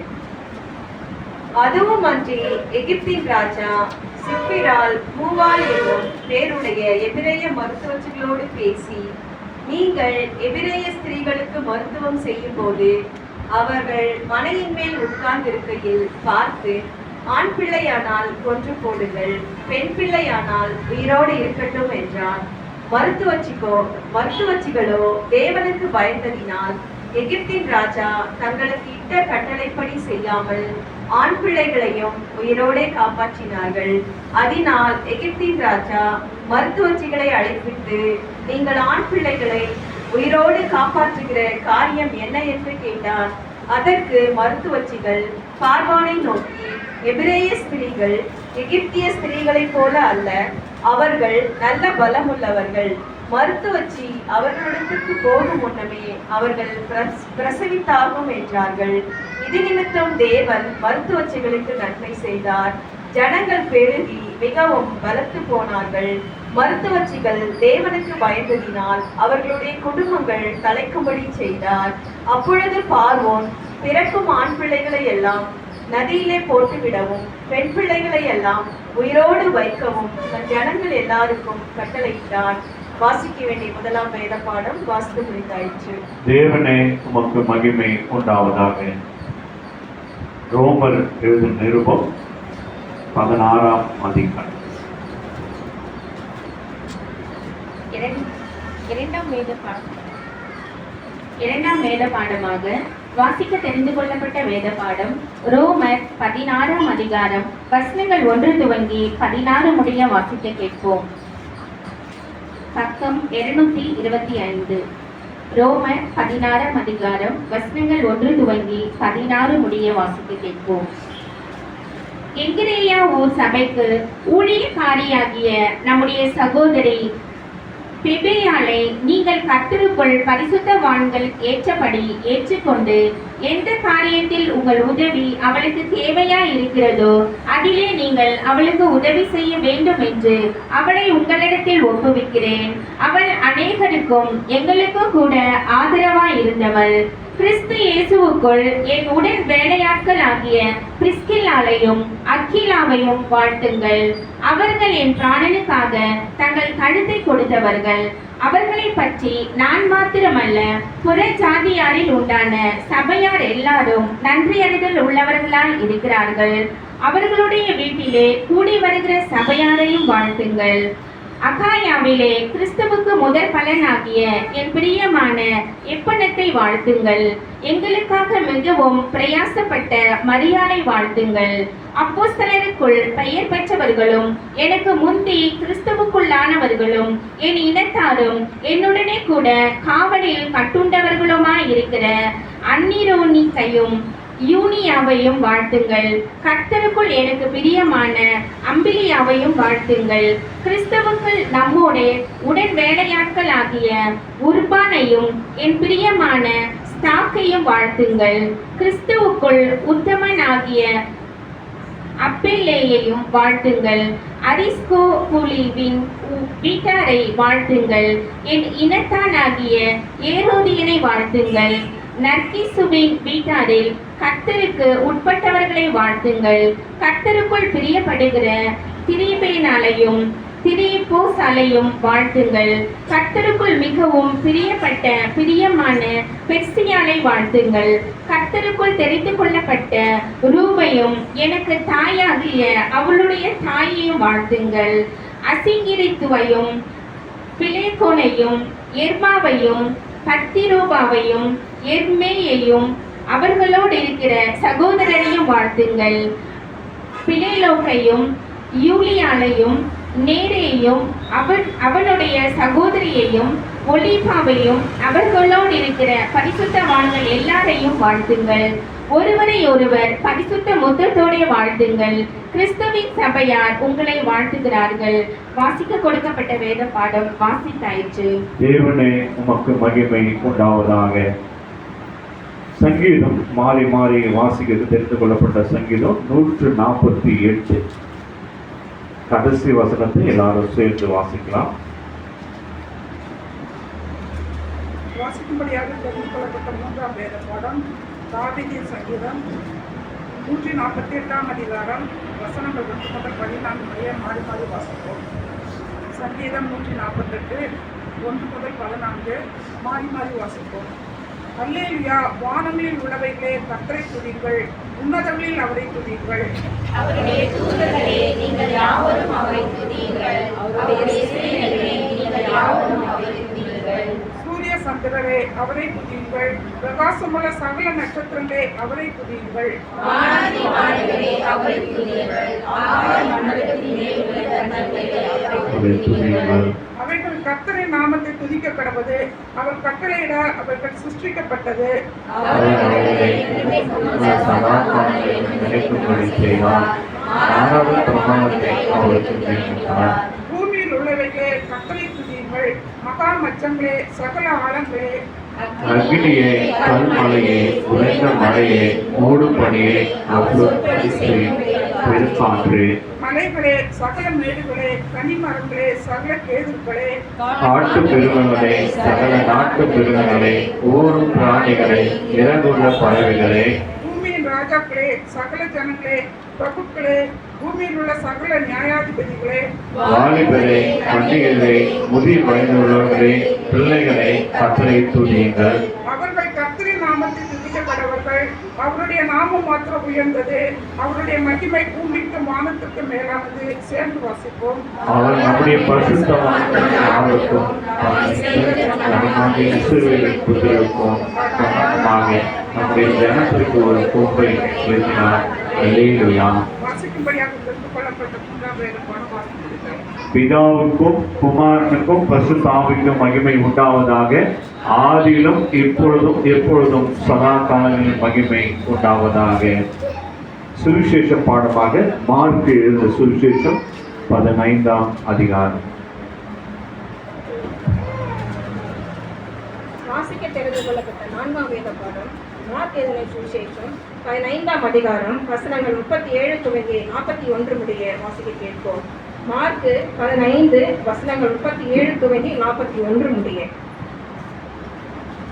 அதுவும் அன்றி எகிப்தின் ராஜா சிப்பிரால் பூவால் என்னும் பேருடைய எபிரேய மருத்துவச்சிகளோடு பேசி, நீங்கள் எபிரேய ஸ்திரீகளுக்கு மருத்துவம் செய்யும் போது அவர்கள் மனையின் மேல் உட்கார்ந்திருக்கையில் பார்த்து, ஆண் பிள்ளையானால் கொன்று போடுங்கள், பெண் பிள்ளையானால் உயிரோடு இருக்கட்டும் என்றார். மருத்துவச்சிகளோ தேவனுக்கு பயந்ததினால் எகிப்தின் ராஜா தங்களுக்கு இட்ட கட்டளைப்படி செய்யாமல் ஆண் பிள்ளைகளையும் உயிரோடே காப்பாற்றினார்கள். அதனால் எகிப்தின் ராஜா மருத்துவச்சிகளை அழைப்பித்து, நீங்கள் ஆண் பிள்ளைகளை உயிரோடு காப்பாற்றுகிற காரியம் என்ன என்று கேட்டார். அதற்கு மருத்துவச்சிகள் பார்வோனை நோக்கி, எபிரேய ஸ்திரீகள் எகிப்திய ஸ்திரீகளைப் போல அல்ல, அவர்கள் நல்ல பலமுள்ளவர்கள். மருத்துவச்சி அவர்களிடத்திற்கு போகும் முன்னமே அவர்கள் பிரசவித்தாகும் என்றார்கள். இது நிமித்தம் தேவன் மருத்துவச்சிகளுக்கு நன்மை செய்தார். ஜனங்கள் பெருகி மிகவும் பலத்து போனார்கள். மருத்துவச்சிகள் தேவனுக்கு பயந்ததினால் அவர்களுடைய குடும்பங்கள் தலைக்கும்படி செய்தார். அப்பொழுது பார்வோன் பிறக்கும் ஆண் பிள்ளைகளை எல்லாம் நதியிலே போட்டுவிடவும், பெண் பிள்ளைகளை எல்லாம் உயிரோடு வைக்கவும் தன் ஜனங்கள் எல்லாருக்கும் கட்டளையிட்டார். வாசிக்க வேண்டிய முதலாம் வேத பாடம் வாசித்து முடித்தாயிற்று. தேவனே உமக்கு மகிமை உண்டாவதாக. ரோமர் எழுதும் நிருபம் 16ஆம் அதிகாரம். இரண்டாம் வேத பாடமாக வாசிக்க தெரிந்து கொள்ளப்பட்ட வேத பாடம் ரோமர் 16ஆம் அதிகாரம் வசனங்கள் 1 துவங்கி 16 முடிய வாசிக்க கேட்போம். பக்கம் 225. ரோமர் 16ஆம் அதிகாரம் வசனங்கள் 1 துவங்கி 16 முடிய வாசிக்க கேட்போம். எங்கிரேயா ஊர் சபைக்கு ஊழியக்காரியாகிய நம்முடைய சகோதரி பெபேயாளை நீங்கள் கர்த்தருக்குள் பரிசுத்தவான்கள் ஏற்றபடி ஏற்றுக்கொண்டு, எந்த காரியத்தில் உங்கள் உதவி அவளுக்கு தேவையா இருக்கிறதோ அதிலே நீங்கள் அவளுக்கு உதவி செய்ய வேண்டும் என்று அவளை உங்களிடத்தில் ஒப்புவிக்கிறேன். அவள் அநேகருக்கும் எங்களுக்கும் கூட ஆதரவாய் இருந்தவள். கிறிஸ்து இயேசுவுக்குள் என் உடன் வேலையாட்கள் ஆகிய பிரிஸ்கில்லாவையும் அக்கிலாவையும் வாழ்த்துங்கள். அவர்கள் என் பிராணனுக்காக தங்கள் கழுத்தை கொடுத்தவர்கள். அவர்களை பற்றி நான் மாத்திரமல்ல, புற ஜாதியாரில் உண்டான சபையார் எல்லாரும் நன்றியறிதல் உள்ளவர்களாய் இருக்கிறார்கள். அவர்களுடைய வீட்டிலே கூடி வருகிற சபையாரையும் வாழ்த்துங்கள். அகாயாவிலே கிறிஸ்துவுக்கு முதற் பலனாகிய என் பிரியமான எப்பனத்தை வாழ்த்துங்கள். எங்களுக்காக மிகவும் பிரயாசப்பட்ட மரியாதை வாழ்த்துங்கள். அப்போஸ்தலருக்குள் பெயர் பெற்றவர்களும் எனக்கு முந்தி கிறிஸ்துவுக்குள்ளானவர்களும் என் இனத்தாரும் என்னுடனே கூட காவலில் கட்டுண்டவர்களுமாய் இருக்கிற அன்னிரோனிக்கையும் யூனியாவையும் வாழ்த்துங்கள். கர்த்தருக்குள் எனக்கு பிரியமான அம்பிலியாவையும் வாழ்த்துங்கள். கிறிஸ்தவுக்குள் நம்மோடு உடன் வேலையாட்கள் ஆகிய உர்பானையும் என் பிரியமான ஸ்தாக்கையும் வாழ்த்துங்கள். கிறிஸ்துவுக்குள் உத்தமனாகிய அப்பேலேயையும் வாழ்த்துங்கள். அரிஸ்கோ புலிவின் வீட்டாரை வாழ்த்துங்கள். என் இனத்தானாகிய ஏரோதியனை வாழ்த்துங்கள். நர்கிசுவின் வீட்டாரில் கர்த்தருக்கு உட்பட்டவர்களை வாழ்த்துங்கள். கர்த்தருக்குள் பிரியப்படுகிற திரிபேனாலையும் திரிபோசாலையும் வாழ்த்துங்கள். கர்த்தருக்குள் மிகவும் பிரியப்பட்ட பிரியமான பெர்சியாலை வாழ்த்துங்கள். கர்த்தருக்குள் தெரிந்து கொள்ளப்பட்ட ரூபையும் எனக்கு தாயாகிய அவளுடைய தாயையும் வாழ்த்துங்கள். அசிங்கிரித்துவையும் பிலேகோனையும் எர்மாவையும் பத்திரோபாவையும் எர்மேயையும் அவர்களோடு இருக்கிற சகோதரரையும் வாழ்த்துங்கள். பிலேலோக்கையும் யூலியாலையும் நேரேயும் அவனுடைய சகோதரியையும் ஒலிபாவையும் அவர்களோடு இருக்கிற பரிசுத்தவான்கள் எல்லாரையும் வாழ்த்துங்கள். ஒருவரை ஒருவர் பரிசுத்த முத்தத்தோட வாழ்த்துங்கள். கிறிஸ்துவின் சபையார் உங்களை வாழ்த்துகிறார்கள். வாசிக்க கொடுக்கப்பட்ட வேத பாடம் வாசித்தாயிற்று. தேவனே உமக்கு மகிமை உண்டாவதாக. சங்கீதம் மாறி மாறி வாசிக்கிறது தெரிந்து கொள்ளப்பட்ட சங்கீதம் 148. கடைசி வசனத்தை எல்லாரும் சேர்ந்து வாசிக்கலாம். வாசிக்கும்படியாக தெரிந்து கொள்ளப்பட்ட மூன்றாம் வேத பாடம் தாவீதின் சங்கீதம் 148ஆம் அதிகாரம் வசனங்கள் 1 முதல் 14 முடிய மாறி மாறி வாசிப்போம். சங்கீதம் 148 1 முதல் 14 மாறி மாறி வாசிப்போம். அல்லேலூயா, வானங்களில் உள்ளவைகளே கர்த்தரை துதியுங்கள், உன்னதங்களில் அவரை துதியுங்கள். அவருடைய தூதர்களே நீங்கள் யாவரும் அவரை துதியுங்கள். அவருடைய சேனைகளே நீங்கள் யாவரும் அவரை துதியுங்கள். சூரிய சந்திரரே அவரை துதியுங்கள், பிரகாசமுள்ள சகல நட்சத்திரங்களே அவரை துதியுங்கள். வானாதி வானங்களே அவரை துதியுங்கள். ஆகாய மண்டலத்தின் மேல் உள்ள தன்னங்களே அவரை துதியுங்கள். அவைகள் கர்த்தரின் நாமத்தை துதிக்க கடவது. அவர் கட்டளையிட அவைகள் சிருஷ்டிக்கப்பட்டது. பூமியில் உள்ளவைகளே கர்த்தரை துதியுங்கள். மகா மச்சங்களே, சகல ஆழங்களே, அக்னியே, கல்மலையே, உறைந்த மழையே, மூடும் பனியே, பெருக்காற்று, மலைகளே, சகல மேடுகளே, கனிமரங்களே, சகல கேதுக்களே, காட்டு மிருகங்களே, சகல நாட்டு மிருகங்களே, ஊரும் பிராணிகளே, இறங்குள்ள பறவைகளே, பூமியின் ராஜாக்களே, சகல ஜனங்களே, பிரபுக்களே, பூமியில் உள்ள சகல நியாயாதிபதிகளே, வாலிபரே, கன்னிகளே, முதி வயதுள்ளவர்களே, பிள்ளைகளே, கர்த்தரை துதியுங்கள். அவர்கள் கர்த்தரின் நாமத்தை துதிக்கப்படவர்கள். அவருடைய நாமம் மாத்திரம் உயர்ந்தது. அவருடைய மகிமை பூமிக்கு வானத்துக்கு மேலானது. சேர்ந்து வாசிப்போம். அவர் நம்முடைய பரிசுத்தவான்களுக்கும் இஸ்ரவேலின் புத்திரருக்கும் நம்முடைய ஜனத்திற்கு ஒரு கோப்பை எழுதினார். அல்லேலூயா. வாசிக்கும்படியாக தெரிந்து கொள்ளப்பட்ட 3ஆம் வேத பாடம் வாசிக்கிறீர்கள். பிதாவுக்கும் குமாரனுக்கும் பரிசுத்தாவிக்கும் மகிமை உண்டாவதாக. ஆதியிலும் இப்பொழுதும் எப்பொழுதும் சதா காலங்களின் மகிமை உண்டாவதாக. சுவிசேஷ பாடமாக மார்க்கு எழுந்த சுவிசேஷம் 15ஆம் அதிகாரம். வாசிக்க தெரிந்து கொள்ளப்பட்ட 4ஆம் வேத பாடம் மார்க் எழுதின சுவிசேஷம் 15ஆம் அதிகாரம் வசனங்கள் 37 துவங்கி 41 முடிய வாசிக்க கேட்போம். மார்க்கு 15 வசனங்கள் 37 துவங்கி 41 முடிய.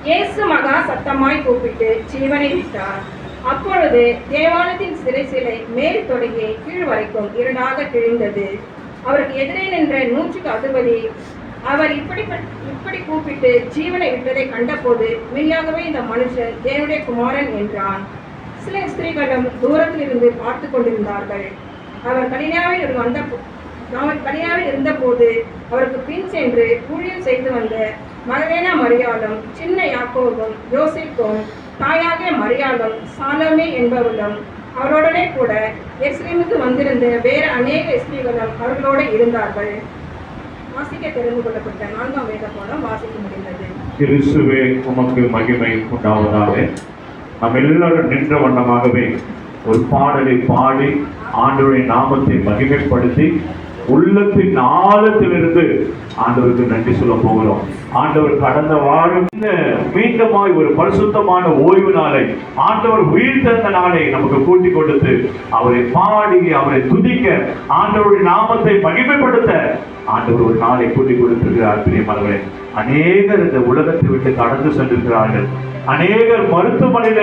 இயேசு மகா சத்தமாய் கூப்பிட்டு ஜீவனை விட்டார். அப்பொழுது தேவாலயத்தின் சிலை மேல் தொடங்கி கீழ் வரைக்கும் இருடாக கிழிந்தது. அவருக்கு எதிரே நின்ற 100க்கு அதிபதி அவர் இப்படி கூப்பிட்டு ஜீவனை விட்டதை கண்டபோது மெய்யாகவே இந்த மனுஷன் தேவனுடைய குமாரன் என்றான். சில ஸ்திரீகளும் தூரத்தில் இருந்து பார்த்து கொண்டிருந்தார்கள். அவர் கலிலேயாவில் இருந்தபோது அவருக்கு பின் சென்று ஊழியம் செய்து வந்த மகதலேனா மரியாளும், சின்ன யாக்கோபும், யோசேப்பும், தாயாகிய மரியாளும், சாலோமே என்பவர்களும் அவருடனே கூட எருசலேமுக்கு வந்திருந்த வேறு அநேக ஸ்திரீகளும் அவர்களோடு இருந்தார்கள். வாசிக்க தெரிந்து கொள்ளப்பட்ட 4ஆம் வேத பாடம் வாசிக்க முடிந்தது. கிறிஸ்துவே, உமக்கு மகிமை உண்டாவதாக. நாம் எல்லாரும் நின்ற வண்ணமாகவே ஒரு பாடலை பாடி ஆண்டவருடைய நாமத்தை மகிமைப்படுத்தி உள்ளத்தின் ஆழத்திலிருந்து ஆண்டவருக்கு நன்றி சொல்ல போகிறோம். ஆண்டவர் கடந்த வாரம் மீண்டுமாய் ஒரு பரிசுத்தமான ஓய்வு நாளை, ஆண்டவர் உயிர் தந்த நாளை நமக்கு கூட்டிக் கொடுத்து அவரை பாடி அவரை துதிக்க ஆண்டவருடைய நாமத்தை மகிமைப்படுத்த ஆண்டவர் ஒரு நாளை கூட்டிக் கொடுத்திருக்கிறார். பிரியமானவர்களே, அநேகர் இந்த உலகத்தை விட்டு கடந்து சென்றிருக்கிறார்கள். அநேகர் மருத்துவமனையில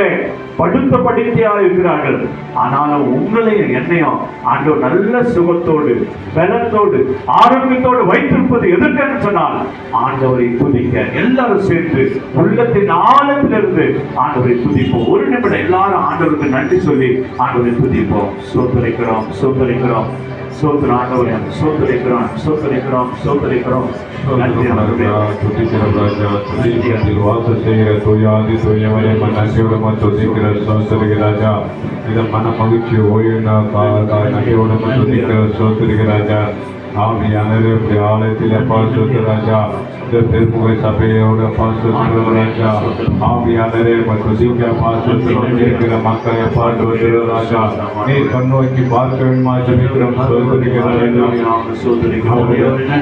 படுத்தபடிக்கையாக இருக்கிறார்கள். ஆனாலும் உங்களையும் என்னையும் ஆண்டவர் நல்ல சுகத்தோடு, பலத்தோடு, ஆரோக்கியத்தோடு வைத்திருப்பது எதற்கென்று சொன்னால் ஆண்டவரை துதிக்க. எல்லாரும் சேர்ந்து உள்ளத்தின் ஆழத்திலிருந்து ஆண்டவரை துதிப்போம். ஒரு நிமிடம் எல்லாரும் ஆண்டவருக்கு நன்றி சொல்லி ஆண்டவரை துதிப்போம். சோதரிக்கிறோம், சோதரிக்கிறோம், சோதரம் ஆண்டவரே, சோதரிக்கிறோம், சோதரிக்கிறோம், சோதரிக்கிறோம். மன மகிழ்ச்சி ஓய்வு சோதரிக்கிறாஜா. ஆவியானவரே, உடைய ஆலயத்திலே பாசுத்த ராஜா, இந்த திருமுக சபையோட பாசுத்த ராஜா, ஆவியானவரே துதிக்க பாசுத்த இருக்கிற மக்களை பாட்டு ராஜா, நீ கண்ணோக்கி பார்க்க வேண்டுமா ஜெபிக்கிறோம்.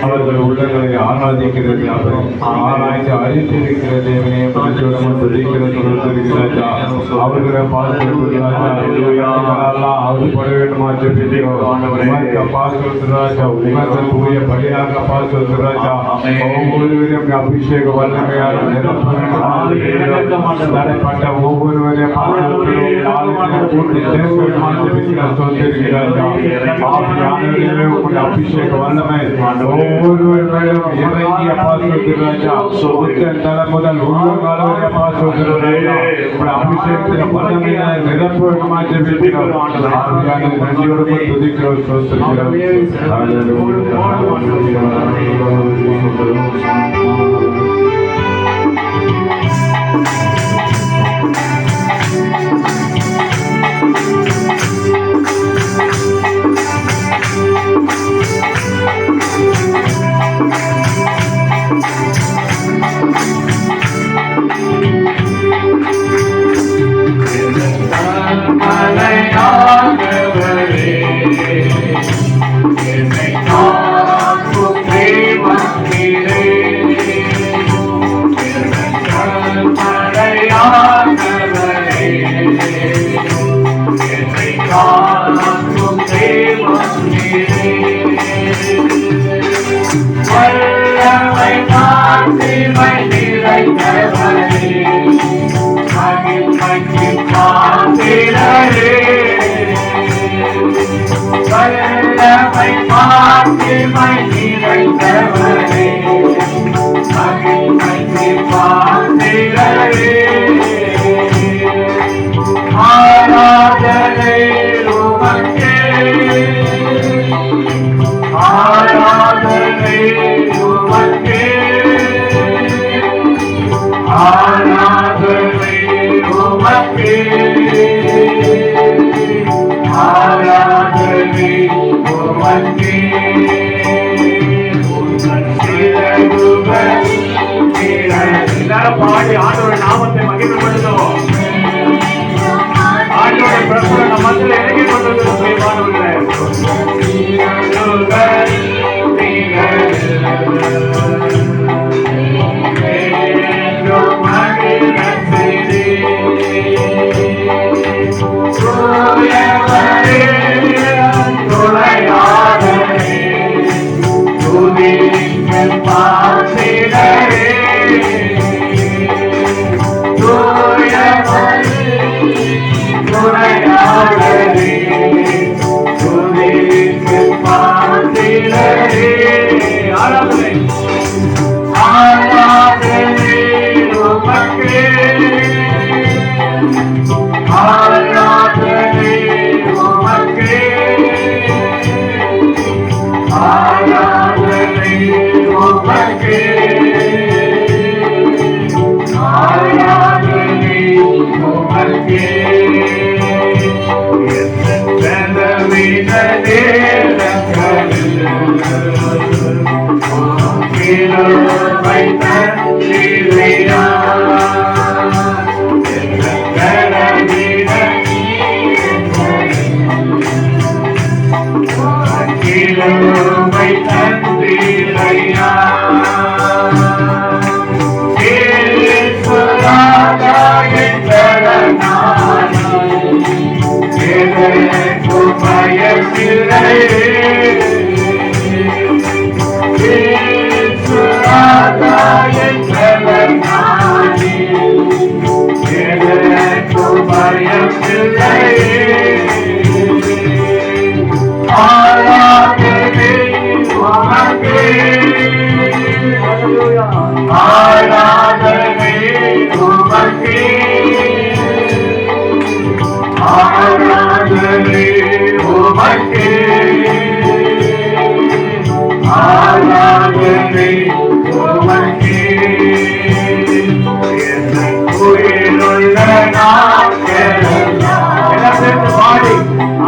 அவர்கள் உள்ளங்களை ஆராதிக்கிறது, ஆராய்ச்சி அறிந்திருக்கிற தேவனே துதிக்கிற அவர்களை பார்த்து அவர்பட வேண்டுமா ஜெபிக்கிறோம். பாசுத்த ராஜா தூய பலியாக பாசுத்த ராஜா, ஒவ்வொருவரையும் அபிஷேக வல்லமையாக தடைப்பட்ட ஒவ்வொருவரையும் அபிஷேக வல்லமை ஒவ்வொருவர் மேலும் இறங்கிய பாசுத்த ராஜா, தலை முதல் உள்ளங்கால பாசுத்த ராஜா, அபிஷேகத்தின் வல்லமையை நிரப்புவதுமா ஜெபிக்கிறோம். நன்றியோடு துதிக்கிறோம், சோதரிக்கிறோம். கல்மழையானவரே, என்னை காக்கும் தேவன் நீரே. கல்மழையானவரே, என்னை காக்கும் தேவன் நீரே. வல்லமை மாட்சிமை நிறைந்தவரே, மகிமைக்கு பாத்திரரே. வல்லமை மாட்சிமை நிறைந்தவரே, மகிமைக்கு பாத்திரரே. ஆராதனை உமக்கே, ஆராதனை உமக்கே, ஆராதனை உமக்கே, ஆராதனை உமக்கே. உந்தன் சிறகுகள் எல்லாரும் பாடி ஆண்டவருடைய நாமத்தை மகிமைப்படுத்துவோம். ஆண்டவருடைய பிரபுவை நம் மத்தியில் இறங்கி கொண்டிருக்கிற பிரியமானவர்களே,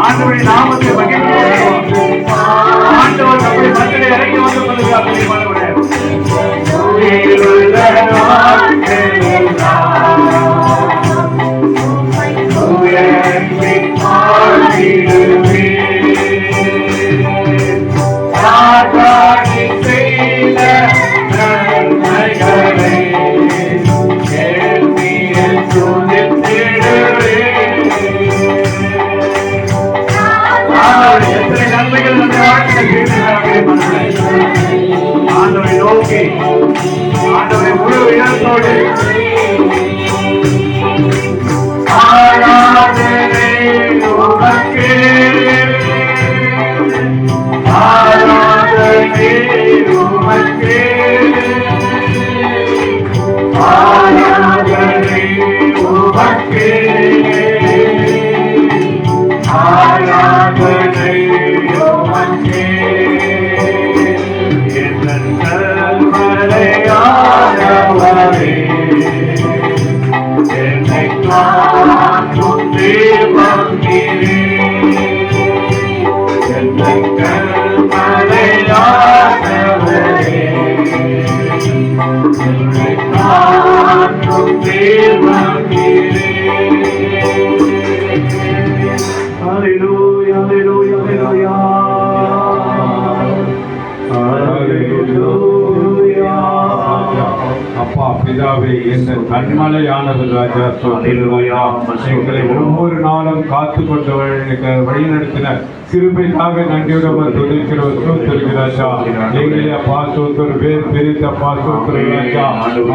ஆண்டவருடைய நாமத்தை மகிமைப்படுத்துவோம். ஆண்டவர் நம்முடைய மத்தியிலே இறங்கி வந்து கொண்டிருக்கிறார் பிரியமானவர்களே. உயிருள்ள நாட்களெல்லாம் உயர்த்தி பாடிடுவேன். சாத்தானி செய்த நன்மைகளை கேள்வியில் துதித்திடுவேன். எத்தனை நன்மைகள் நம்ம வாழ்க்கையில் ஆண்டவரை நோக்கி ஆண்டவரை முழு இடத்தோடு ஆராதனை உமக்கே, ஆராதனை உமக்கே, ஆராதனை உமக்கே, ஆராதனை உமக்கே. என் கல்மழையானவரே, என்னை காக்கும் தேவன் நீரே. என்னை கல்மழையானவரே, கண்மலையானவர் ராஜா. அல்லேலூயா. எங்களை ஒவ்வொரு நாளும் காத்து கொண்டு வழிநடத்தின கிருபைக்காக நன்றியுடன் துதிக்கிறோம். ஸ்தோத்திரம் ராஜா. எங்களை அப்பா ஸ்தோத்திரம், வேர் பிரித்த அப்பா ஸ்தோத்திரம் ராஜா.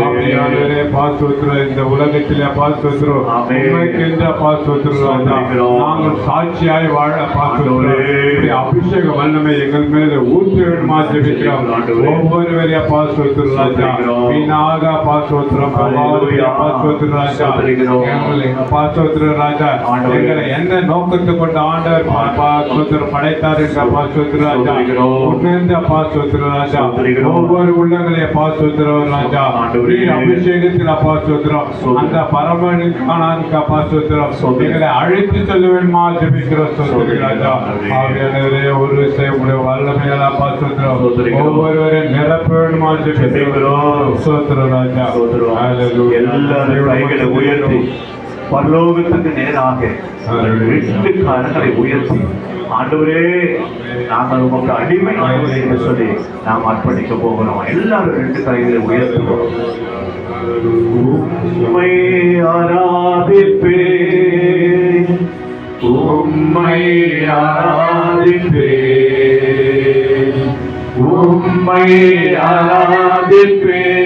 ஆவியானவரே அப்பா ஸ்தோத்திரம், இந்த உலகத்திலே அப்பா ஸ்தோத்திரம் உண்மைக்கென்று அப்பா ஸ்தோத்திரம் ராஜா. நாங்கள் சாட்சியாய் வாழ அப்பா ஸ்தோத்திரம், இப்படி அபிஷேக வல்லமை எங்கள் மேல ஊற்ற வேண்டுமா ஜெபிக்கிறோம். ஒவ்வொருவரையும் அப்பா ஸ்தோத்திரம் ராஜா. வீணாக அப்பா ஸ்தோத்திரம், அப்பா ஸ்தோத்திரம் ராஜா. அப்பா ஸ்தோத்திரம் ராஜா, எங்களை எந்த நோக்கத்தை கொண்டு ஆண்டவர் அப்பா ஸ்தோத்திரம் படைத்தார் என்ற அப்பா ஸ்தோத்திரம் ராஜா. உணர்ந்த அப்பா ஸ்தோத்திரம் ராஜா. ஒவ்வொரு உள்ளங்களை அப்பா ஸ்தோத்திரம் ராஜா. நீர் அபிஷேகத்தில் அப்பா ஸ்தோத்திரம், அந்த பரமனின் காணானுக்கு அப்பா ஸ்தோத்திரம் எங்களை அழைத்து செல்ல வேண்டுமா ஜெபிக்கிறோம். ஸ்தோத்திரம் ராஜா. ஆவியானவரே, ஒரு செய்ய வல்லமையால் அப்பா ஸ்தோத்திரம் ஒவ்வொருவரையும் நிரப்ப வேண்டுமா ஜெபிக்கிறோம். ஸ்தோத்திரம் ராஜா. எல்லாரும் கைகளை உயர்த்தி பரலோகத்துக்கு நேராக ரெண்டு கரங்களை உயர்த்தி, ஆண்டவரே நாங்கள் உமக்கு அடிமை ஆண்டவரே என்று சொல்லி நாம் அர்ப்பணிக்க போகிறோம். எல்லாரும் ரெண்டு கைகளை உயர்த்துவோம். உம்மை ஆராதிப்பேன், உம்மை ஆராதிப்பேன், உம்மை ஆராதிப்பேன்,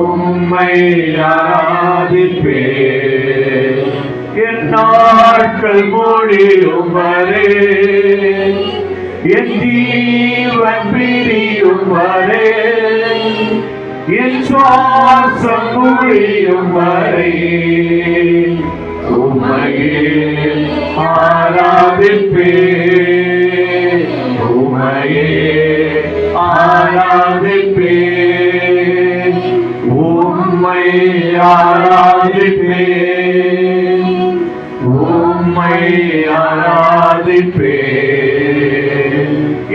உம்மை ஆராதிப்பேன். என் நாட்கள் முடியும் வரை, என் ஜீவன் பிரியும் வரை, என் சுவாசம் முடியும் வரை உம்மையே ஆராதிப்பேன், உம்மையே ஆராதிப்பேன், உம்மை ஆராதிப்பேன், உம்மை ஆராதிப்பேன்.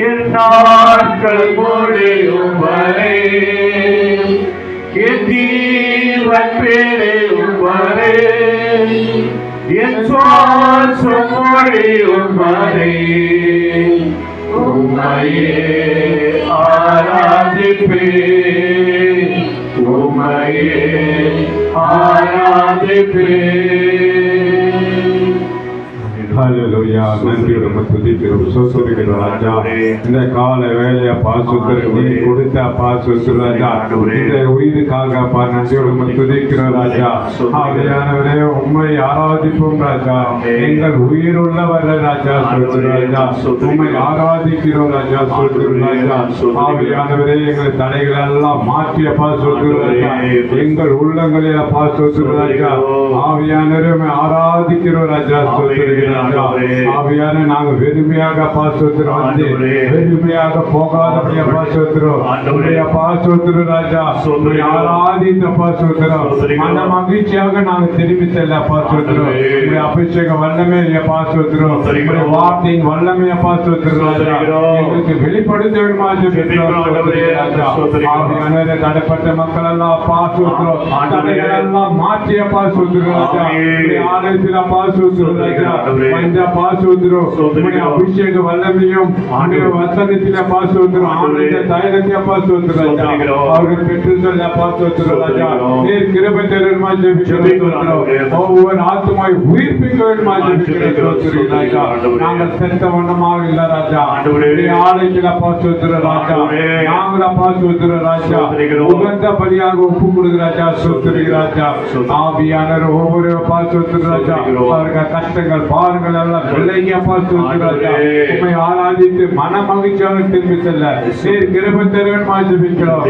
என் நாட்கள் முடியும் வரை, என் ஜீவன் பிரியும் வரை, என் சுவாசம் முடியும் வரை உம்மையே ஆராதிப்பேன், உம்மையே ஆராதிப்பேன். ஹல்லேலூயா. நன்றியோடு துதிக்கிறோம். ஸ்தோத்திரிக்கிறோம் ராஜா. இந்த கால வேலையை பாசுத்திரம் நீ கொடுத்த பாசுத்திரம் ராஜா. இந்த உயிருக்காக அப்பா நன்றியோடு துதிக்கிறோம் ராஜா. ஆவியானவரே, உம்மை ஆராதிப்போம் ராஜா. எங்கள் உயிர் உள்ளவர்கள் ராஜா. ஸ்தோத்திரம் ராஜா. உம்மை ஆராதிக்கிறோம் ராஜா. ஸ்தோத்திரம் ராஜா. ஆவியானவரே, எங்கள் தடைகள் எல்லாம் மாற்றிய பாசுத்திரம் ராஜா. எங்கள் உள்ளங்களில் பாசுத்திரம் ராஜா. ஆவியானவரே, உம்மை ஆராதிக்கிறோம் ராஜா. ஸ்தோத்திரம் ஆவியான நாங்கள் வெறுமையாக பாசுத்திரம் வந்து வெறுமையாக போகாதபடியா பாசுத்திரம் பாசுத்திரம் ராஜா. ஆராதித்த பாசுத்திரம் அந்த மகிழ்ச்சியாக நாங்கள் திரும்பி செல்ல பாசுத்திரம். அபிஷேக வல்லமே பாசுத்திரம், வார்த்தையின் வல்லமைய பாசுத்திரம் ராஜா. எங்களுக்கு வெளிப்படுத்த வேண்டுமா ராஜா. ஆவியான தடைப்பட்ட மக்கள் எல்லாம் பாசுத்திரம், தடைகள் எல்லாம் மாற்றிய பாசுத்திரம் ராஜா. ஆலயத்தில் பாசுத்திரம் ராஜா. பஞ்ச பாசுத்திரம் அபிஷேக வல்லமையும் வசனத்தில பாசுத்திரம் ஆனந்த தைலத்திய பாசுத்திரம் ராஜா. அவர்கள் பெற்று சொல்ல பாசுத்திரம் ராஜா. நீர் கிருபை தருமா ஜெபிக்கிறோம். ஒவ்வொரு ஆத்துமாய் உயிர்ப்பிக்க வேண்டுமா ஜெபிக்கிறோம் ராஜா. நாங்கள் செத்த வண்ணமாக இல்ல ராஜா. ஆலயத்தில பாசுத்திரம் ராஜா. நாங்கள் பாசுத்திரம் ராஜா. உகந்த பலியாக ஒப்பு கொடுக்கிற ராஜா. சொத்துரிக ராஜா. ஆவியானவர் ஒவ்வொரு பாசுத்திரம் ராஜா. அவர்கள் கஷ்டங்கள் பாருங்கள் எல்லாம் விலகிய பாசுத்திரம் ராஜா. உம்மை ஆராதித்து மன மகிழ்ச்சியாக திரும்பி செல்ல நீர் கிருபை தருவேன் ஜெபிக்கிறோம்.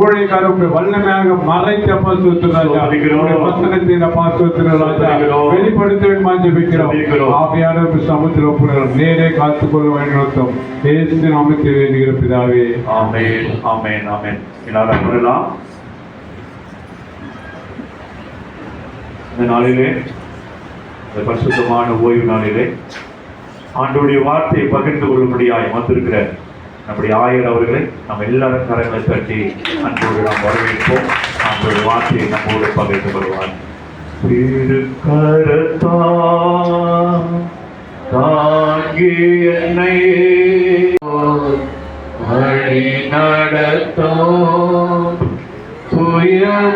ஊழியக்காரர் வல்லமையாக மறைத்த பாசுத்திரம் ராஜா. வசனத்தின் பாசுத்திரம் ராஜா வெளிப்படுத்துவேன் ஜெபிக்கிறோம். ஆவியானவர் சமுத்திர ஒப்புகிறோம். நேரே காத்துக்கொள்ள வேண்டும். இயேசு நாமத்தில் வேண்டுகிற பிதாவே, ஆமென், ஆமென், ஆமென். எல்லாரும் கூறலாம். இந்த நாளிலே, இந்த பரிசுத்தமான ஓய்வு நாளிலே ஆண்டவருடைய வார்த்தையை பகிர்ந்து கொள்ளும்படியாய் வந்திருக்கிற நம்முடைய ஆயர் அவர்களை நம்ம எல்லாரும் கரங்களை தட்டி அன்போடு நாம் வரவேற்போம். ஆண்டவருடைய வார்த்தையை நம்மோடு பகிர்ந்து கொள்வார். தாங்கி என்னை வழி நடத்தும் புயல்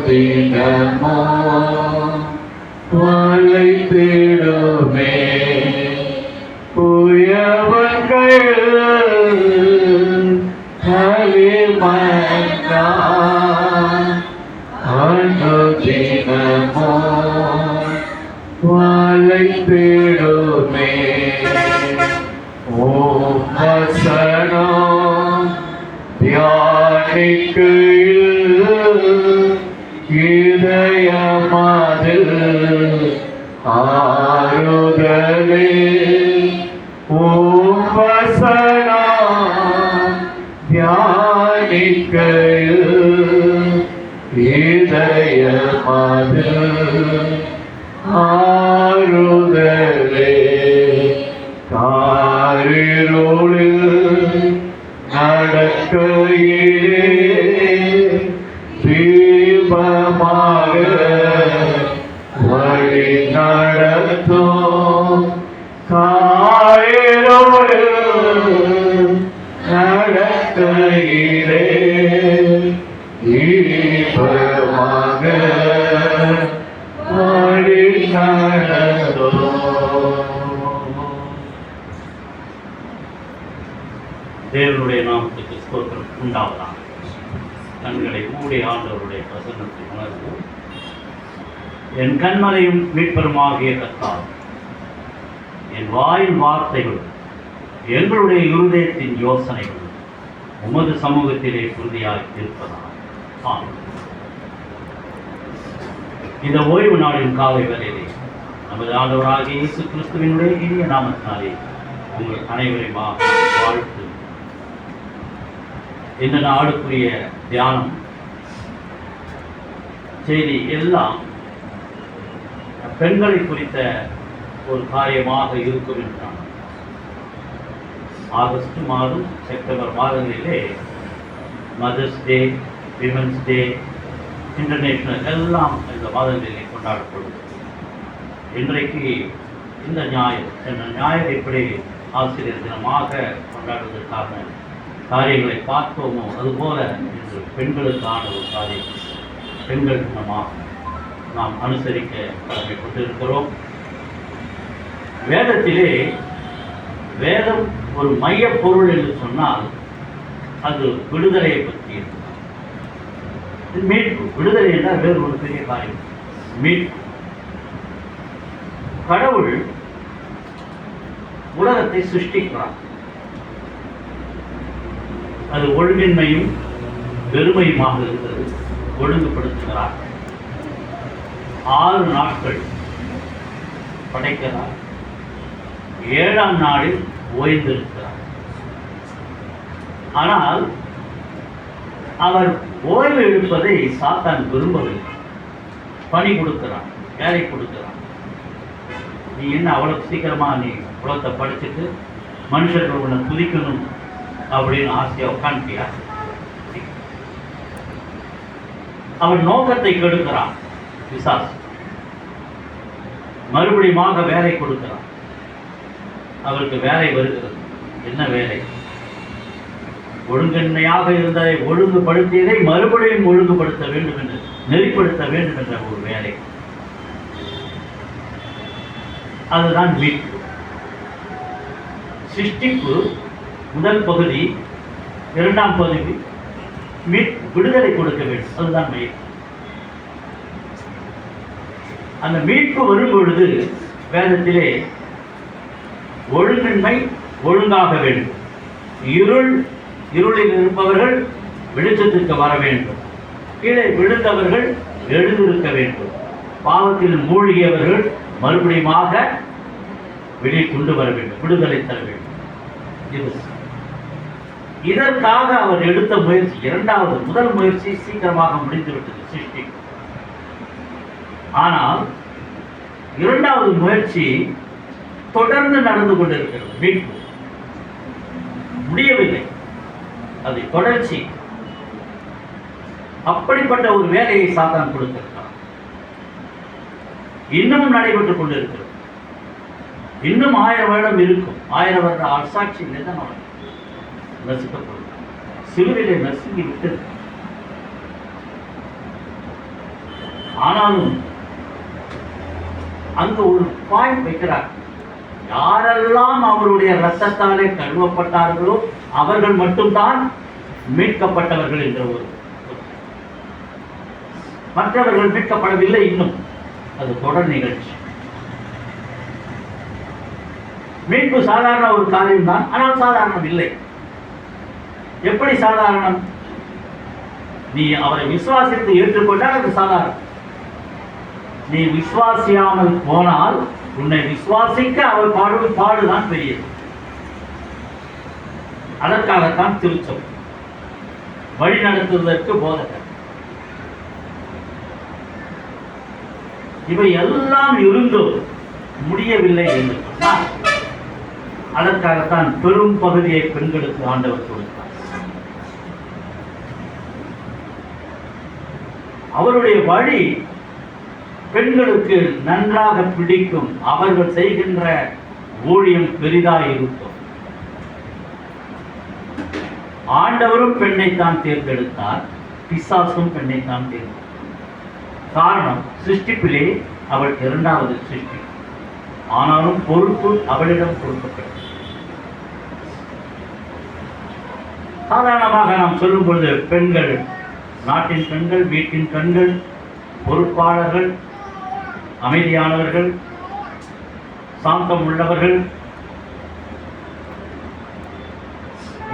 தினமோ வளைத்திடுமே புயவர்கள் களிமண்ணா அனுதினமோ வளைத்திடுமே ஓம் வசனம் தியானிக்கையில் இதயமதில் ஆறுதலே ஓம் வசனம் தியானிக்கையில் இதயமதில் ஆறுதலே காரிருளில் நடக்கையிலே தீபமாக வழி நடத்தும் காரிருளில் நடக்கையிலே தீபமாக வழி நடத்தும். தேவனுடைய நாமத்துக்கு ஸ்தோத்திரம் உண்டாவதாக. கண்களை மூடி ஆண்டவருடைய பிரசன்னத்தை உணர்வோம். என் கண்மலையும் மீட்பருமாகிய கர்த்தாவே, என் வாயின் வார்த்தைகள் எங்களுடைய இருதயத்தின் யோசனைகள் உமது சமூகத்திலே உறுதியாக இருப்பதாக. ஆமென். இந்த ஓய்வு நாளின் காலை வேளையிலே நமது ஆண்டவராகிய இயேசு கிறிஸ்துவினுடைய இனிய நாமத்தினாலே உங்கள் அனைவரையும் வாழ்த்து. இந்த நாளுக்குரிய தியானம் செய்தி எல்லாம் பெண்களை குறித்த ஒரு காரியமாக இருக்கும் என்றான். ஆகஸ்ட் மாதம் செப்டம்பர் மாதங்களிலே mother's day, women's day, international எல்லாம் இந்த மாதங்களிலே கொண்டாடப்படும். இன்றைக்கு இந்த ஞாயிறு எப்படி ஆசிரியர் தினமாக கொண்டாடுவதற்கான காரியங்களை பார்த்தோமோ அதுபோல இன்று பெண்களுக்கான ஒரு காரியம், பெண்கள் தினமாக நாம் அனுசரிக்க கடமைப்பட்டிருக்கிறோம். வேதத்திலே வேதம் ஒரு மைய பொருள் என்று சொன்னால் அது விடுதலையை பற்றி மீட்பு. விடுதலை என்றால் வேறு ஒரு பெரிய காரியம், மீட்பு. கடவுள் உலகத்தை சிருஷ்டிக்கிறார். அது ஒழுங்கின்மையும் வெறுமையுமாக இருந்தது. ஒழுங்குபடுத்துகிறார். 6 நாட்கள் படைக்கிறார். 7ஆம் நாளில் ஓய்ந்திருக்கிறார். ஆனால் அவர் ஓய்வு எடுப்பதை சாத்தான் விரும்பவில்லை. பணி கொடுக்கிறான், வேலை கொடுக்கிறான். நீ என்ன அவ்வளவு சீக்கிரமா நீ உலகத்தை படிச்சுட்டு மனுஷர்கள் உன்னை துதிக்கணும் அப்படின்னு ஆசையா உட்காந்துட்டியா? அவன் நோக்கத்தை கெடுக்கிறான் பிசாசு. மறுபடியுமாக வேலை கொடுக்கிறான். அவருக்கு வேலை வருகிறது. என்ன வேலை? ஒழுங்கின்மையாக இருந்ததை ஒழுங்குபடுத்தியதை மறுபடியும் ஒழுங்குபடுத்த வேண்டும் என்று, நெறிப்படுத்த வேண்டும் என்ற ஒரு வேலை. அதுதான் மீட்பு. சிருஷ்டிப்பு முதல் பகுதி, 2ஆம் பகுதி விடுதலை கொடுக்க வேண்டும். அதுதான் மீட்பு. அந்த மீட்பு வரும் பொழுது வேதத்திலே ஒழுங்கின்மை ஒழுங்காக வேண்டும். இருளில் இருப்பவர்கள் வெளிச்சத்திற்கு வர வேண்டும். கீழே விழுந்தவர்கள் எழுந்திருக்க வேண்டும். பாவத்தில் மூழ்கியவர்கள் மறுபடியுமாக வெளியே கொண்டு வர வேண்டும், விடுதலை தர வேண்டும். இதற்காக அவர் எடுத்த முயற்சி, முதல் முயற்சி சீக்கிரமாக முடிந்துவிட்டது, சிருஷ்டி. ஆனால் 2வது முயற்சி தொடர்ந்து நடந்து கொண்டிருக்கிறது. மீட்பு முடியவில்லை, அது தொடர்ச்சி. அப்படிப்பட்ட ஒரு வேலையை சாத்தான் கொடுத்திருக்கிறார். இன்னமும் நடைபெற்றுக் கொண்டிருக்கிறது. இன்னும் 1000 வருடம் இருக்கும். 1000 வருட அரசாட்சி நிதனம் நசுக்கப்படும். சிலுவையிலே நசுங்கி விட்டது. ஆனாலும் அங்கு ஒரு பாயிண்ட் வைக்கிறார். யாரெல்லாம் அவருடைய இரத்தத்தாலே கழுவப்பட்டார்களோ அவர்கள் மட்டும்தான் மீட்கப்பட்டவர்கள் என்ற ஒரு, மற்றவர்கள் மீட்கப்படவில்லை. இன்னும் அது தொடர் நிகழ்ச்சி. மீட்பு சாதாரண ஒரு காரியம் தான், ஆனால் சாதாரணம் இல்லை. எப்படி சாதாரணம்? நீ அவரை விசுவாசித்து ஏற்றுக்கொண்டால் அது சாதாரணம். நீ விசுவாசியாமல் போனால் உன்னை விசுவாசிக்க அவர் பாடும் பாடுதான் பெரியது. அதற்காகத்தான் திருச்சபை வழி நடத்துவதற்கு போதகர். இவை எல்லாம் இருந்தும் முடியவில்லை என்று சொன்னால் அதற்காகத்தான் பெரும் பகுதியை பெண்களுக்கு ஆண்டவர் கொடுத்தார். அவருடைய வழி பெண்களுக்கு நன்றாக பிடிக்கும். அவர்கள் செய்கின்ற ஊழியம் பெரிதாக இருக்கும். ஆண்டவரும் பெண்ணைத்தான் தேர்ந்தெடுத்தார், பிசாசும் பெண்ணைத்தான் தேர்ந்தெடுத்தார். காரணம், சிருஷ்டிப்பிலே அவள் இரண்டாவது சிருஷ்டி. ஆனாலும் பொறுப்பு அவளிடம் கொடுக்கப்பட்டது. சாதாரணமாக நாம் சொல்லும் பொழுது பெண்கள், நாட்டின் பெண்கள், வீட்டின் பெண்கள், பொறுப்பாளர்கள், அமைதியானவர்கள், சாந்தம் உள்ளவர்கள்,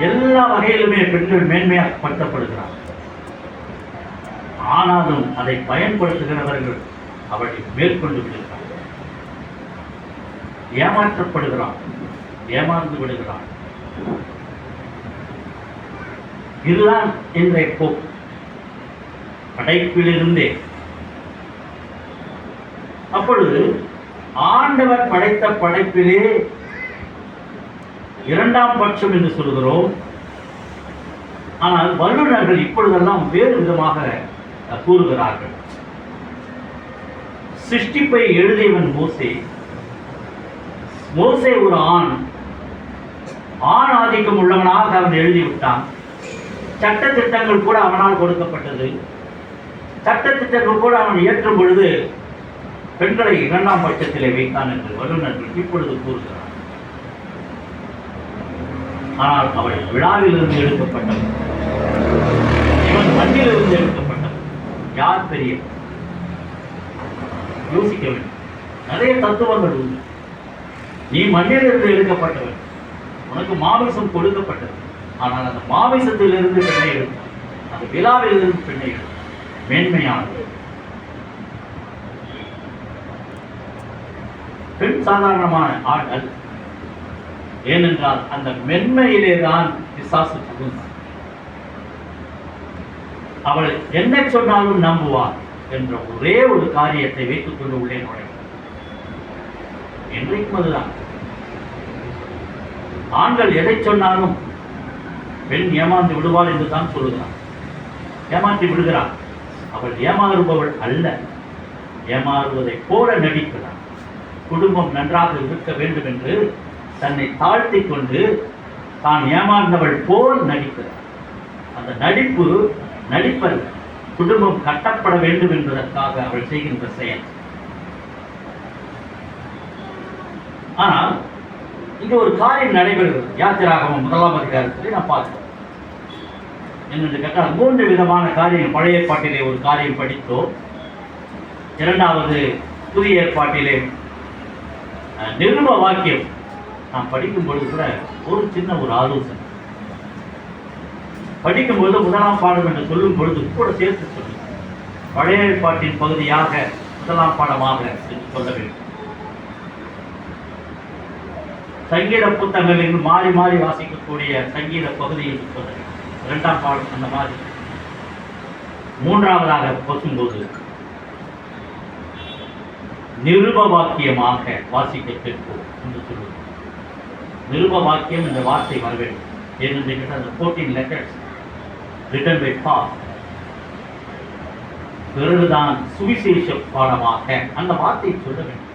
எல்லா வகையிலுமே பெண்கள் மேன்மையாக்கப்படுத்தப்படுகிறார். ஆனாலும் அதை பயன்படுத்துகிறவர்கள் அவளை மேற்கொண்டு விடுகிறார், ஏமாற்றப்படுகிறான், ஏமாந்து விடுகிறான். இதுதான் இன்றைய போக்கு. படைப்பிலிருந்தே அப்பொழுது ஆண்டவர் படைத்த படைப்பிலே இரண்டாம் பட்சம் என்று சொல்கிறோம். ஆனால் வல்லுநர்கள் இப்பொழுதெல்லாம் வேறு விதமாக கூறுகிறார்கள். சிருஷ்டிப்பை எழுதியவன் மோசே. மோசே ஒரு ஆண் ஆதிக்கம் உள்ளவனாக அவன் எழுதிவிட்டான். சட்ட திட்டங்கள் கூட அவனால் கொடுக்கப்பட்டது. சட்ட திட்டங்கள் கூட அவன் ஏற்றும் பொழுது பெண்களை இரண்டாம் பட்சத்திலே வைத்தான் என்று வல்லுநர்கள் இப்பொழுது கூறுகிறார். ஆனால் அவள் விழாவிலிருந்து எடுக்கப்பட்டவன், இவன் மண்ணிலிருந்து எடுக்கப்பட்டவன். யார் பெரிய? யோசிக்க வேண்டும். நிறைய தத்துவங்கள் உண்டு. நீ மண்ணிலிருந்து எடுக்கப்பட்டவன், உனக்கு மாமிசம் கொடுக்கப்பட்டது. ஆனால் அந்த மாமிசத்திலிருந்து பெண்ணை எடுத்தான், அந்த விழாவிலிருந்து பெண்ணை எடுத்தான். மேன்மையானது. பெண் சாதாரணமான ஆள் அல்ல. ஏனென்றால் அந்த மென்மையிலேதான் பிசாசு புகுந்தான். அவள் என்ன சொன்னாலும் நம்புவார் என்ற ஒரே ஒரு காரியத்தை வைத்துக் கொண்டு உள்ளே நுழைவார். இன்றைக்கும் அதுதான். ஆண்கள் எதை சொன்னாலும் பெண் ஏமாந்து விடுவாள் என்று தான் சொல்லுகிறான். ஏமாற்றி விடுகிறான். அவள் ஏமாறுபவள் அல்ல, ஏமாறுவதை போல நடிக்கிறாள். குடும்பம் நன்றாக இருக்க வேண்டும் என்று தன்னை தாழ்த்தி கொண்டு தான் ஏமாந்தவள் போல் நடிக்கிறார். அந்த நடிப்பு நடிப்பல்ல, குடும்பம் கட்டப்பட வேண்டும் என்பதற்காக அவள் செய்கின்ற செயல். ஆனால் இங்கு ஒரு காரியம் நடைபெறுகிறது. யாத்திராகமம் 1ஆம் அதிகாரத்தில் நாம் பார்க்கிறோம். என்னென்று கேட்டால் 3 விதமான காரியம். பழைய ஏற்பாட்டிலே ஒரு காரியம் படித்தோம். இரண்டாவது புதிய ஏற்பாட்டிலே நிருப வாக்கியம் நாம் படிக்கும் பொழுது கூட ஒரு சின்ன ஒரு ஆலோசனை. படிக்கும்போது 1ஆம் பாடம் என்று சொல்லும் பொழுது கூட சேர்த்து சொல்லும். பழைய ஏற்பாட்டின் பகுதியாக 1ஆம் பாடமாக சொல்ல வேண்டும். சங்கீத புத்தகங்களில் மாறி மாறி வாசிக்கக்கூடிய சங்கீத பகுதி என்று சொல்ல வேண்டும். 2ஆம் பாடம் அந்த மாதிரி. 3ஆவதாக பேசும்போது நிருப வாக்கியமாக வாசிக்க கேட்போம் என்று சொல்லுவோம். நிருப வாக்கியம் என்ற வார்த்தை வர வேண்டும். ஏனென்று கேட்டால் அந்த 14 letters written by Paul. பிறகுதான் சுவிசேஷ பாடமாக அந்த வார்த்தையை சொல்ல வேண்டும்.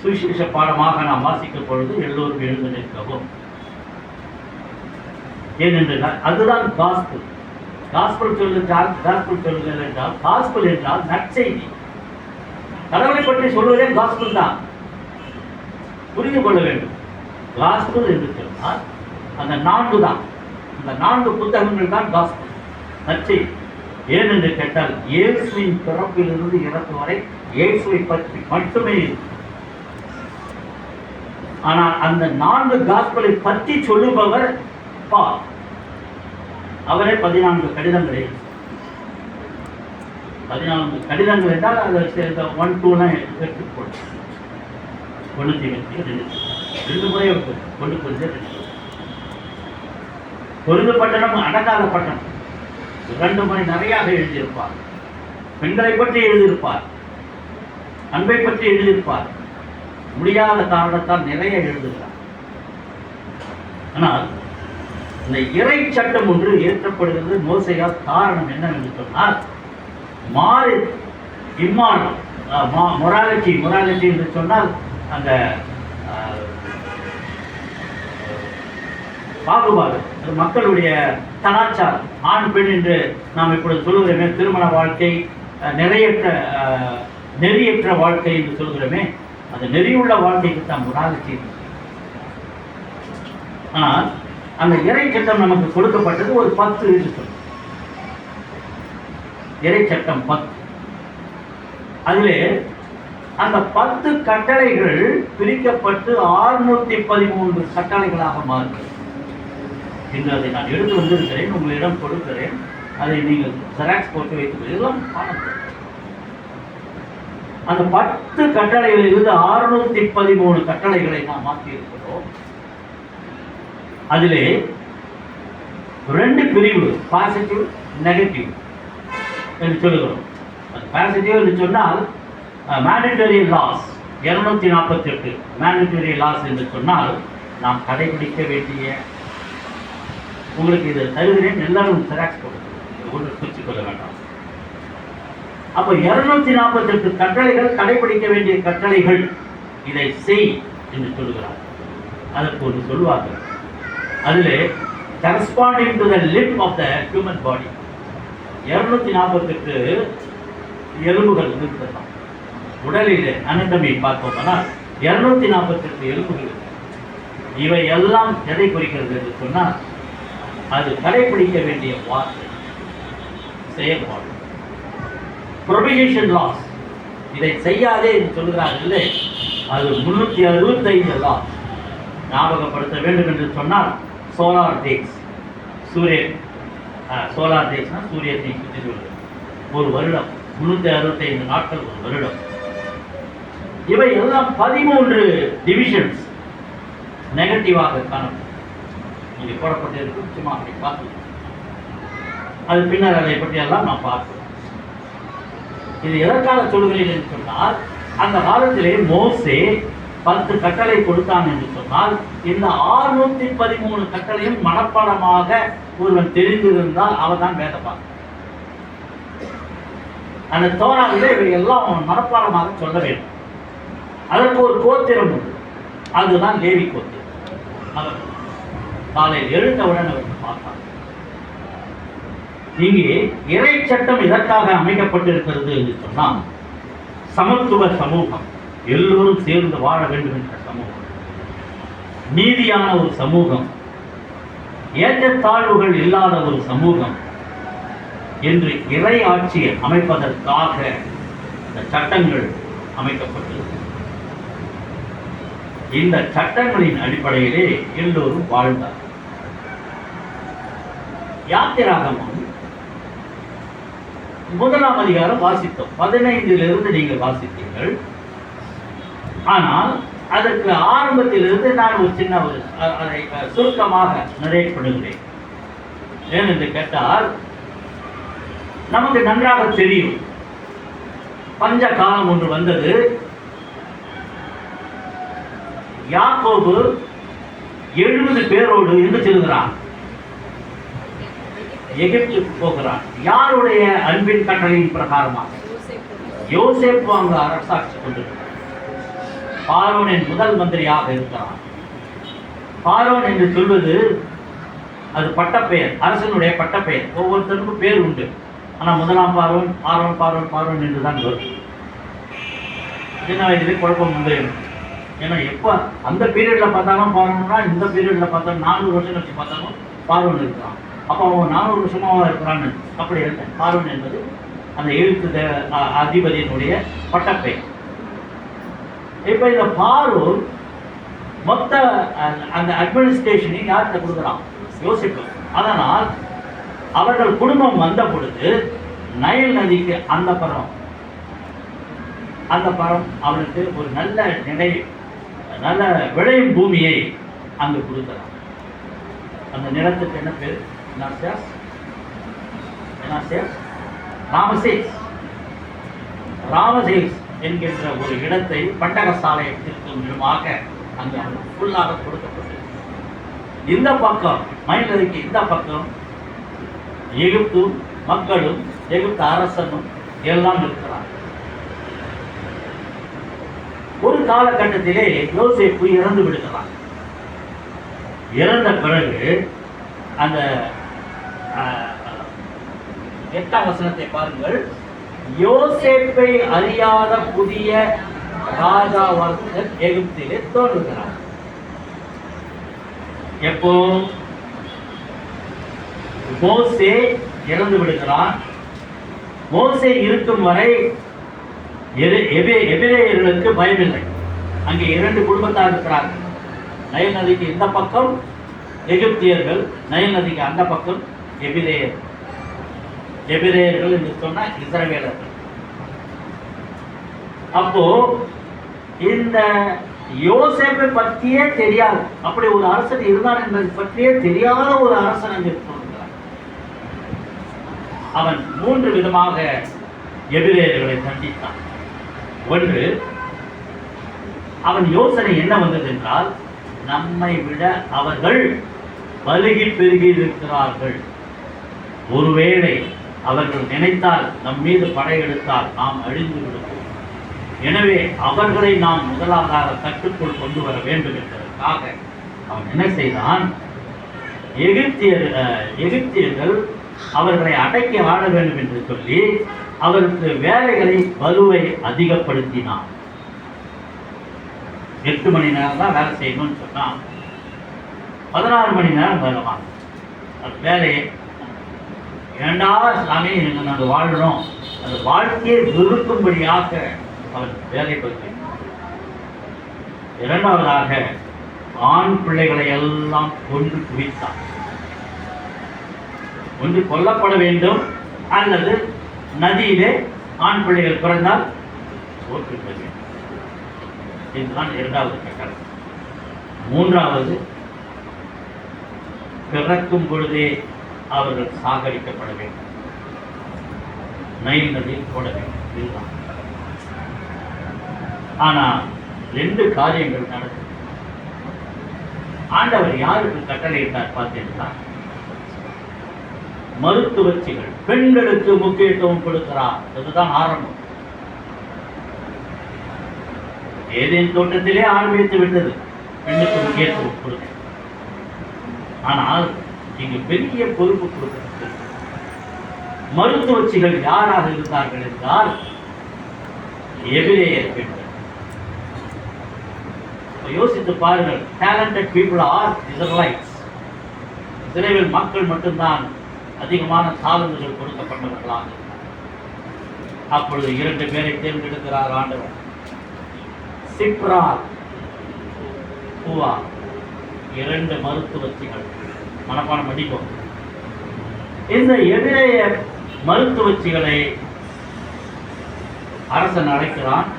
சுவிசேஷ பாடமாக நாம் வாசிக்கும் பொழுது எல்லோரும் எழுந்து நிற்கவும். ஏனென்றால் அதுதான் காஸ்பல். காஸ்பல் சொல்லுங்கள் என்றால் காஸ்பல் என்றால் நற்செய்தி. கடவுளை பற்றி சொல்வதே காஸ்பல் தான். புரிந்து கொள்ள வேண்டும். காஸ்பல் என்று சொன்னால் அந்த 4 தான். அந்த 4 புத்தகங்கள் தான் காஸ்பல், நற்செய்தி. ஏன் என்று கேட்டால் இயேசுவின் பிறப்பிலிருந்து இறப்பு வரை இயேசுவை பற்றி மட்டுமே இருக்கு. ஆனால் அந்த 4 காஸ்பலை பற்றி சொல்லுபவர் பால். அவரே 14 கடிதங்களை 14 கடிதங்கள் என்றால் அதை 1, 2 எடுத்துக்கொண்டு 1 தீமோத்தேயு 2 முறை கொண்டு பொருந்த பட்டணம் அடங்காத பட்டணம் 2 முறை நிறையாக எழுதியிருப்பார். பெண்களை பற்றி எழுதியிருப்பார், அன்பை பற்றி எழுதியிருப்பார். முடியாத காரணத்தால் நிறைய எழுதுகிறார். ஆனால் இந்த இறை சட்டம் ஒன்று ஏற்றப்படுகிறது மோசையால். காரணம் என்னவென்று சொன்னால் மொராலிட்டி என்று சொன்னால் அந்த பாகுபாடு, மக்களுடைய கலாச்சாரம். ஆண் பெண் என்று நாம் இப்பொழுது சொல்லுகிறோமே, திருமண வாழ்க்கை, நெறியற்ற வாழ்க்கை என்று சொல்கிறோமே, அந்த நெறியுள்ள வாழ்க்கைக்கு தான் மொராலிட்டி. ஆனால் அந்த இறை சட்டம் நமக்கு கொடுக்கப்பட்டது ஒரு 10 இருக்கு. இறை சட்டம் 10. அதிலே அந்த 10 கட்டளைகள் பிரிக்கப்பட்டு 613 கட்டளைகளாக மாறுகிறது. இன்று அதை நான் எடுத்து வந்திருக்கிறேன், உங்களிடம் கொடுக்கிறேன். அதை நீங்கள் ஜெராக்ஸ் போட்டு வைத்து எல்லாம் காணப்படும். அந்த 10 கட்டளைகளில் இருந்து 613 கட்டளைகளை நாம் மாற்றி இருக்கிறோம். அதிலே 2 பிரிவு, பாசிட்டிவ், நெகட்டிவ் என்று சொல்லுகிறோம். பாசிட்டிவ் என்று சொன்னால் மேண்டட்டரி லாஸ் 248. மேண்டட்டரி லாஸ் என்று சொன்னால் நாம் கடைபிடிக்க வேண்டிய, உங்களுக்கு இது தருகிறேன், எல்லாரும் ஜெராக்ஸ் கொடுக்கிறேன், ஒன்று குறித்துக் கொள்ள வேண்டாம். அப்போ 248 கட்டளைகள் கடைபிடிக்க வேண்டிய கட்டளைகள். இதை செய் என்று சொல்லுகிறார். அதற்கு ஒன்று சொல்வார்கள், அதில் corresponding to the limb of the human body 248 எலும்புகள் இருக்கிறது. உடலில் அனட்டமி பார்த்தோம்னா 248 எலும்புகள். இவை எல்லாம் எதை குறிக்கிறது என்று சொன்னால் அது கடைபிடிக்க வேண்டிய வார்த்தை, செயல்பாடு. ப்ரொபிகேஷன் லாஸ், இதை செய்யாதே என்று சொல்கிறார்கள். அது 365 லாஸ். ஞாபகப்படுத்த வேண்டும் என்று சொன்னால் சோலார் டேக்ஸ், சோலார் டேக்ஸ்னா சூரியத்தை சுற்றி சொல்வது ஒரு வருடம், 365 நாட்கள் ஒரு வருடம். இவை எல்லாம் 13 டிவிஷன்ஸ் நெகட்டிவாக காணப்படும். இங்கே போடப்பட்டிருக்கு, சும்மா அப்படி பார்த்து அது பின்னர் அதை பற்றி எல்லாம் நான் பார்க்கிறோம். இது எதற்காக சொல்கிறேன் என்று சொன்னால், அந்த காலத்திலே மோசே 10 கட்டளை கொடுத்தான் என்று சொன்னால் இந்த 613 கட்டளையும் மனப்பாடமாக ஒருவன் தெரிந்திருந்தால் அவன் தான் வேதபாரகன். அந்த தோராவிலே இவை எல்லாம் மனப்பாடமாக சொல்ல வேண்டும். அதற்கு ஒரு கோத்திரம் உண்டு, அதுதான் லேவி கோத்திரம். அவர் காலையில் எழுந்தவுடன் அவர் பார்த்தார். இங்கே இறை சட்டம் இதற்காக அமைக்கப்பட்டிருக்கிறது என்று சொன்னால் சமத்துவ சமூகம், எல்லோரும் சேர்ந்து வாழ வேண்டும் என்ற சமூகம், நீதியான ஒரு சமூகம், ஏற்றத்தாழ்வுகள் இல்லாத ஒரு சமூகம் என்று இறை ஆட்சியை அமைப்பதற்காக இந்த சட்டங்கள் அமைக்கப்பட்டது. இந்த சட்டங்களின் அடிப்படையிலே எல்லோரும் வாழ்ந்தார். யாத்திராகமம் 1ஆம் அதிகாரம் வாசித்தோம். 15 நீங்கள் வாசித்தீர்கள். ஆனால் அதற்கு ஆரம்பத்திலிருந்து நான் ஒரு சின்ன அதை சுருக்கமாக நரேட் பண்ணுகிறேன். ஏனென்று கேட்டால் நமக்கு நன்றாக தெரியும், பஞ்ச காலம் ஒன்று வந்தது. யாக்கோபு 70 பேரோடு எங்கு செல்கிறான்? எகிப்துக்கு போகிறான். யாருடைய அன்பின் கட்டளையின் பிரகாரமாக? யோசேப்பு அங்கு அரசாட்சி கொண்டிருக்கிறார். பார்வோனின் முதல் மந்திரியாக இருக்கிறான். பார்வோன் என்று சொல்வது அது பட்டப்பெயர், அரசனுடைய பட்டப்பெயர். ஒவ்வொருத்தருக்கும் பேர் உண்டு. ஆனால் முதலாம் பார்வன் பார்வன் பார்வன் பார்வன் என்று தான் வரும். சின்ன வயதிலே குழப்பம் உண்டு. ஏன்னா எப்போ அந்த பீரியடில் பார்த்தாலும் பார்வனா, இந்த பீரியடில் பார்த்தாலும் 400 வருஷம் கழிச்சு பார்த்தாலும் பார்வன் இருக்கிறான். அப்போ அவன் 400 வருஷமாக இருக்கிறான்னு அப்படி இல்லை. பார்வன் என்பது அந்த எழுத்து அதிபதியினுடைய பட்டப்பெயர். இப்போ இந்த பார்வன் மொத்த அந்த அட்மினிஸ்ட்ரேஷனை யார்கிட்ட கொடுக்குறான்? யோசிப்பு. அதனால் அவர்கள் குடும்பம் வந்த பொழுது நைல் நதிக்கு அந்த பரம் அவனுக்கு ஒரு நல்ல விளையும் பூமியை அங்கு கொடுக்கிறான். அந்த நிலத்துக்கு என்ன பேர்? ராமசேஸ் என்கின்ற ஒரு இடத்தை பண்டகசாலையத்திற்கும் இடமாக அங்கு அவனுக்கு ஃபுல்லாக கொடுக்கப்பட்டது. இந்த பக்கம் நைல் நதிக்கு இந்த பக்கம் எகிப்தும் மக்களும் எகிப்து அரசனும் எல்லாம் இருக்கிறார். ஒரு காலகட்டத்திலே யோசேப்பு இறந்து விடுகிறார். இறந்த பிறகு அந்த 8ஆம் வசனத்தை பாருங்கள். யோசேப்பை அறியாத புதிய ராஜாவாக எகிப்திலே தோன்றுகிறார். எப்போ? மோசே இறந்து விடுகிறான். மோசே இருக்கும் வரை எபிரேயர்களுக்கு பயமில்லை. அங்கே 2 குடும்பத்தார் இருக்கிறார்கள். நைல் நதிக்கு இந்த பக்கம் எகிப்தியர்கள், நைல் நதிக்கு அந்த பக்கம் எபிரேயர்கள். எபிரேயர்கள் என்று சொன்னால் இஸ்ரவேலர்கள். அப்போ இந்த யோசேப்பை பற்றியே தெரியாது. அப்படி ஒரு அரசன் இருந்தான் என்பதை பற்றியே தெரியாத ஒரு அரசன் அங்கு இருக்கிறான். அவன் 3 விதமாக எபிரேயர்களை தண்டித்தான். ஒன்று, அவன் யோசனை என்ன வந்தது என்றால், நம்மை விட அவர்கள் பலுகி பெருகி இருக்கிறார்கள். ஒருவேளை அவர்கள் நினைத்தால் நம் மீது படையெடுத்தால் நாம் அழிந்து விடுவோம். எனவே அவர்களை நாம் முதலாக கட்டுக்குள் கொண்டு வர வேண்டும் என்பதற்காக அவன் என்ன செய்தான்? எகிப்தியர்கள் அவர்களை அடக்கி ஆட வேண்டும் என்று சொல்லி அவருக்கு வேலைகளை வலுவை அதிகப்படுத்தினான். 8 மணி நேரம் தான் வேலை செய்யணும்னு சொன்னான். 16 மணி நேரம் வேலை வாங்க. அது வேலையை ஏண்டா சாமி நாங்கள் வாழணும், அந்த வாழ்க்கையை வெறுக்கும்படியாக அவன் வேலை பற்றி. 2வதாக ஆண் பிள்ளைகளை எல்லாம் கொண்டு குவித்தான். ஒன்று கொல்லப்பட வேண்டும், அல்லது நதியிலே ஆண் பிள்ளைகள் பிறந்தால் ஓட்டுவிட வேண்டும். இதுதான் 2வது கட்டளை. 3வது, பிறக்கும் பொழுதே அவர்கள் சாகடிக்கப்பட வேண்டும், நைல் நதியில் போட வேண்டும். இதுதான். ஆனால் 2 காரியங்கள் நடக்கும். ஆண்டவர் யாருக்கு கட்டளையிட்டார் பார்த்தீங்கன்னா, மருத்துவச்சிகள், பெண்களுக்கு முக்கியத்துவம் கொடுக்கிறார். அதுதான் ஆரம்பம். ஏதேன் தோட்டத்திலே ஆரம்பித்து விட்டது பெண்ணுக்கு முக்கியத்துவம் கொடுக்க. ஆனால் இங்கு பெரிய பொறுப்பு கொடுக்கிறது. மருத்துவச்சிகள் யாராக இருந்தார்கள் என்றால் எபிரேயர் பெண்கள். யோசித்து பாருங்கள். Talented people are Israelites. Israel மக்கள் மட்டும்தான் அதிகமான சாதனைகள் கொடுக்கப்பட்டவர்களாக. அப்பொழுது 2 பேரை தேர்ந்தெடுக்கிறார் ஆண்டவர். சிப்ரா, பூவா, 2 மருத்துவச்சிகள். மனப்பாடம் படிக்கும். இந்த எபிரேய மருத்துவச்சிகளை அரசன் அழைக்கிறான்.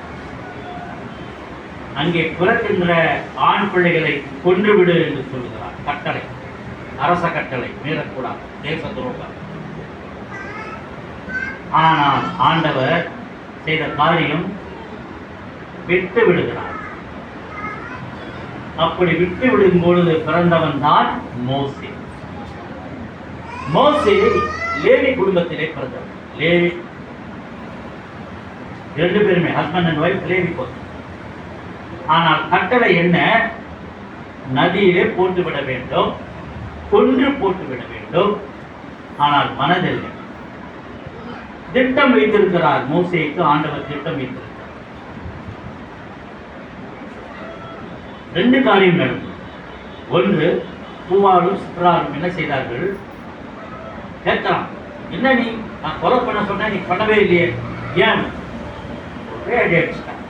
அங்கே பிறக்கின்ற ஆண் பிள்ளைகளை கொன்றுவிடு என்று சொல்கிறார். கட்டளை, அரச கட்டளை, மீறக்கூடாது, தேச துரோகம். ஆனால் ஆண்டவர் செய்த காரியம், விட்டு விடுகிறார். அப்படி விட்டு விடும் பொழுது பிறந்தவன் தான் மோசே. மோசே லேவி குடும்பத்திலே பிறந்தவர். லேவி 2 பேருமே ஹஸ்பண்ட் அண்ட் ஒய்ஃப் லேவி போது. ஆனால் கட்டளை என்ன? நதியிலே போட்டுவிட வேண்டும். கொன்று போட்டுவிட வேண்டும். ஆனால் மனதில் திட்டம் வைத்திருக்கிறார். மோசேக்கு ஆண்டவர் திட்டம் வைத்திருக்கிறார். 2 காரியம் நடந்தது. ஒன்று, பூவாலும் சித்ராலும் என்ன செய்தார்கள்? கேட்கலாம், என்ன நீ நான் கொலை பண்ண சொன்ன, நீ பண்ணவே இல்லையே, ஏன்? ஒரே அடி அடிச்சுட்டான்.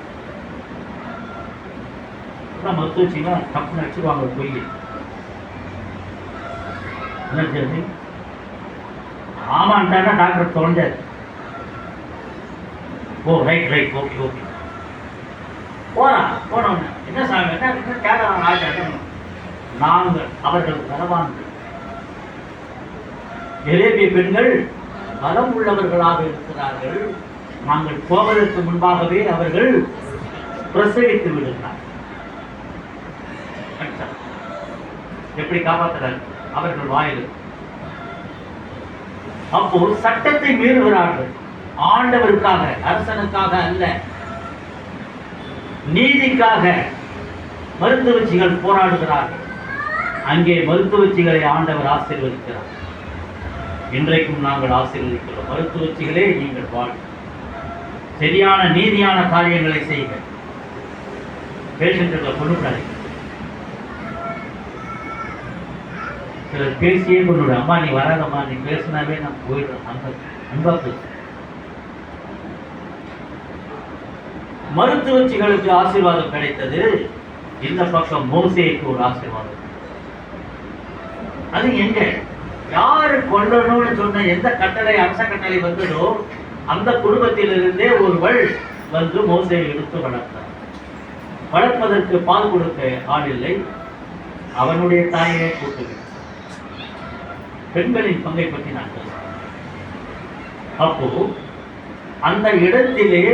மருத்துவ வச்சிங்கன்னா தப்புன்னு அடிச்சுடுவாங்க. பொய் என்ன செய்யுது? ஆமான்ட்டானா டாக்டர் தோண்டாது. ஓ ரைட் ரைட், ஓகே ஓகே, போனோன்னு என்ன சாமி என்ன கேட்கலாம் ஆச்சாரம். நாங்கள் அவர்கள் பலவான்கள். எரேபிய பெண்கள் பலம் உள்ளவர்களாக இருக்கிறார்கள். நாங்கள் போவதற்கு முன்பாகவே அவர்கள் பிரசவித்து விடுகிறார். எப்படி காப்பாற்றுறார்கள்? அவர்கள் வாயில். அப்போ சட்டத்தை மீறுகிறார்கள். ஆண்டவருக்காக, அரசனுக்காக அல்ல, நீதிக்காக மருத்துவச்சிகள் போராடுகிறார்கள். அங்கே மருத்துவச்சிகளை ஆண்டவர் ஆசீர்வதிக்கிறார். இன்றைக்கும் நாங்கள் ஆசீர்வதிக்கிறோம். மருத்துவச்சிகளே, நீங்கள் வாழ், சரியான நீதியான காரியங்களை செய்க. பேஷண்ட்களை கொண்டுடாது. சிலர் பேசியே கொண்டுவிட, அம்மா நீ வராதம்மா, நீ பேசினாவே நான் போயிடுறோம். அன்பா பேசு. மருத்துவச்சிகளுக்கு ஆசீர்வாதம் கிடைத்தது. இந்த பக்கம் மோசேக்கு ஒரு ஆசீர்வாதம். அது எங்க? யாரு கொல்லணும்னு சொன்ன எந்த கட்டளை, அரச கட்டளை வந்ததோ அந்த குடும்பத்திலிருந்தே ஒருவள் வந்து மோசேயை எடுத்து வளர்த்தார். வளர்ப்பதற்கு பால் கொடுக்க ஆள் இல்லை. அவனுடைய தாயை கூட்டுகிறார். பெண்களின் பங்கை பற்றி நான் சொல்றேன். அப்போ அந்த இடத்திலே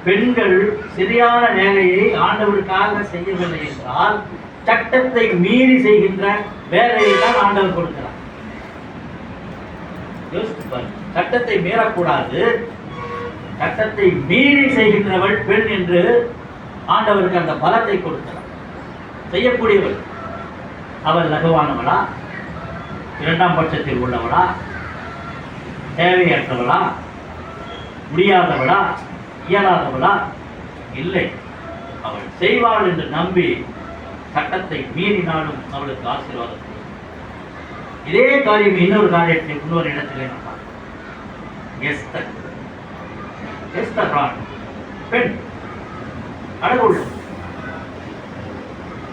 பெண்கள் சரியான வேலையை ஆண்டவருக்காக செய்யவில்லை என்றால் சட்டத்தை மீறி செய்கின்ற வேலையை தான் ஆண்டவர் கொடுக்கிறார். சட்டத்தை மீறக்கூடாது. சட்டத்தை மீறி செய்கின்றவள் பெண் என்று ஆண்டவருக்கு அந்த பலத்தை கொடுக்கிறார். செய்யக்கூடியவள். அவள் லகுவானவளா, 2ஆம் பட்சத்தில் உள்ளவளா, தேவையற்றவளா, முடியாதவளா, இயலாதவளா? இல்லை. அவள் செய்வாள் என்று நம்பி சட்டத்தை மீறினாலும் அவளுக்கு ஆசீர்வாதம். இதே காரியம் இன்னொரு காரியத்தை இன்னொரு இடத்திலே நம்ம எஸ்தர். எஸ்தர் பெண், கடவுள்.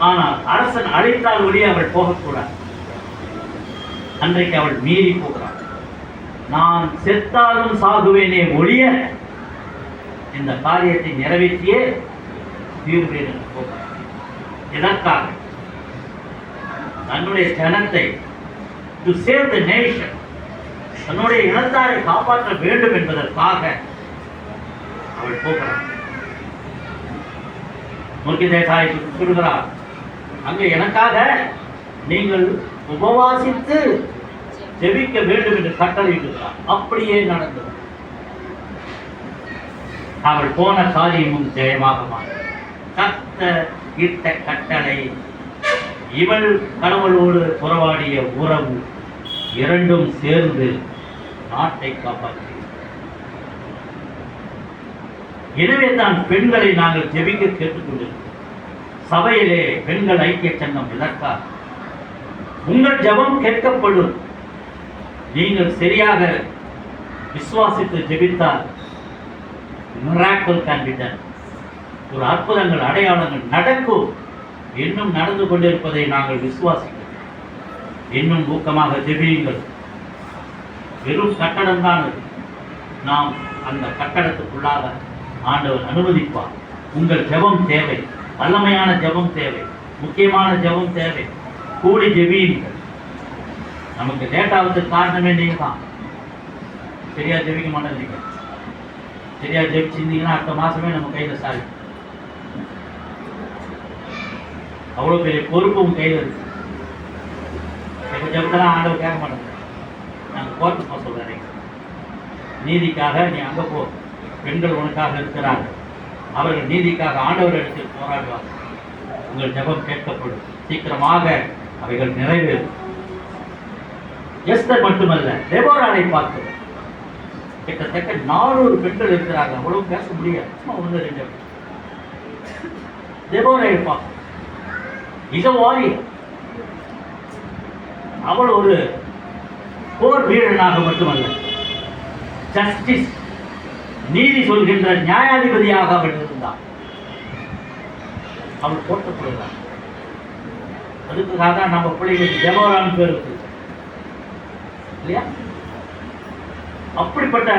ஆனால் அரசன் அழைத்தால் ஒழிய அவள் போகக்கூடாது. அன்றைக்கு அவள் மீறி போகிறாள். நான் செத்தாலும் சாகுவேனே ஒழிய இந்த காரியத்தை நிறைவேற்றியே தீர்வேன் என்று போகிறாள். இதற்காக தன்னுடைய ஜனத்தை, டு சேவ் தி நேஷன், தன்னுடைய இனத்தாரை காப்பாற்ற வேண்டும் என்பதற்காக அவள் போகிறாள். முர்கிதேசாய் சொல்கிறார், அங்கே எனக்காக நீங்கள் உபவாசித்து ஜெபிக்க வேண்டும் என்று கட்டளையிடுகிறார். அப்படியே நடந்தது. அவள் போன காரியமும் ஜெயமாக மாறியது. கர்த்தர் இட்ட கட்டளை, இவள் கடவுளோடு உறவாடிய உறவு, இரண்டும் சேர்ந்து நாட்டை காப்பாற்றியது. எனவே தான் பெண்களை நாங்கள் ஜெபிக்க கேட்டுக்கொண்டிருக்கிறோம். சபையிலே பெண்கள் ஐக்கிய சங்கம் இதற்காக. உங்கள் ஜெபம் கேட்கப்படும். நீங்கள் சரியாக விசுவாசித்து ஜெபித்தால் miracle can be done. ஒரு அற்புதங்கள், அடையாளங்கள் நடக்கும். இன்னும் நடந்து கொண்டிருப்பதை நாங்கள் விசுவாசிக்கிறோம். இன்னும் ஊக்கமாக ஜெபியுங்கள். வெறும் கட்டடம் தான் நாம் அந்த கட்டடத்துக்குள்ளாக ஆண்டவர் அனுமதிப்பார். உங்கள் ஜெபம் தேவை. வல்லமையான ஜெபம் தேவை. முக்கியமான ஜெபம் தேவை. கூடி ஜெபியுங்கள். நமக்கு லேட்டாவதுக்கு காரணமே நீங்க தான். சரியா ஜெபிக்க மாட்டேங்க. சரியா ஜெபிச்சிருந்தீங்கன்னா அடுத்த மாசமே நம்ம கையில சாரி. அவ்வளவு பெரிய பொறுப்பும் கையில் இருக்கு. இப்ப ஜெபத்தெல்லாம் ஆண்டவர் கேட்க மாட்டேங்க. நாங்கள் கோர்ட்டு போக சொல்றேன். நீதிக்காக நீ அங்க போ. பெண்கள் உனக்காக இருக்கிறார்கள். அவர்கள் நீதிக்காக ஆண்டவர் இடத்தில் போராடுவார்கள். உங்கள் ஜெபம் கேட்கப்படும். சீக்கிரமாக அவைகள் நிறைவேறும். எஸ்தர் மட்டுமல்ல, தெபோராளை பார்த்தோம். கிட்டத்தட்ட 400 பெண்கள் இருக்கிறாங்க. அவ்வளவு பேச முடியாது, சும்மா 1-2. தெபோராளை பார்த்தோம். இத வாரியர். அவள் ஒரு போர் வீரனாக மட்டுமல்ல, ஜஸ்டிஸ், நீதி சொல்கின்ற நியாயாதிபதியாக அவள் இருந்தாள். அவள் போற்றப்படுகிறாள். அதுக்காக தான் நம்ம பிள்ளைகளுக்கு தெபோரான்னு பேர் இருக்கு இல்லையா? அப்படிப்பட்ட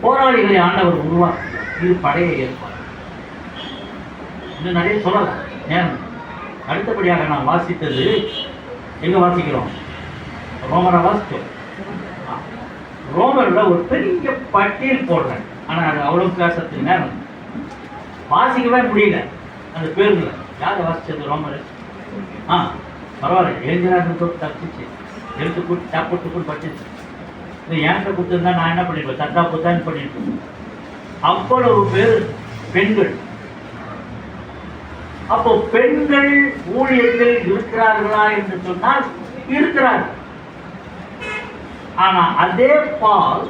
போராளிகளை ஆண்டவர் உருவாக்குகிறார். இது படைய ஏற்பாடு. இன்னும் நிறைய சொல்லலாம், நேரம். அடுத்தபடியாக நான் வாசித்தது எங்க வாசிக்கிறோம்? ரோமரை வாசித்தோம். ரோமர்ல ஒரு பெரிய பட்டியல் போடுறேன். ஆனா அது அவ்வளவு பேசத்துக்கு நேரம் வாசிக்கவே முடியல. அந்த பேர்ல யாரை வாசிச்சது? ரோமர். பரவாயில்ல, எழுந்திராட்டு தப்பிச்சு எழுத்து கூட்டு சாப்பிட்டு படிச்சிச்சு. இது என்கிட்ட கொடுத்துருந்தா நான் என்ன பண்ணிருப்பேன்? தட்டா புத்தான்னு பண்ணிட்டு. அவ்வளவு பேர் பெண்கள். அப்போ பெண்கள் ஊழியத்தில் இருக்கிறார்களா என்று சொன்னால் இருக்கிறார்கள். ஆனா அதே பால்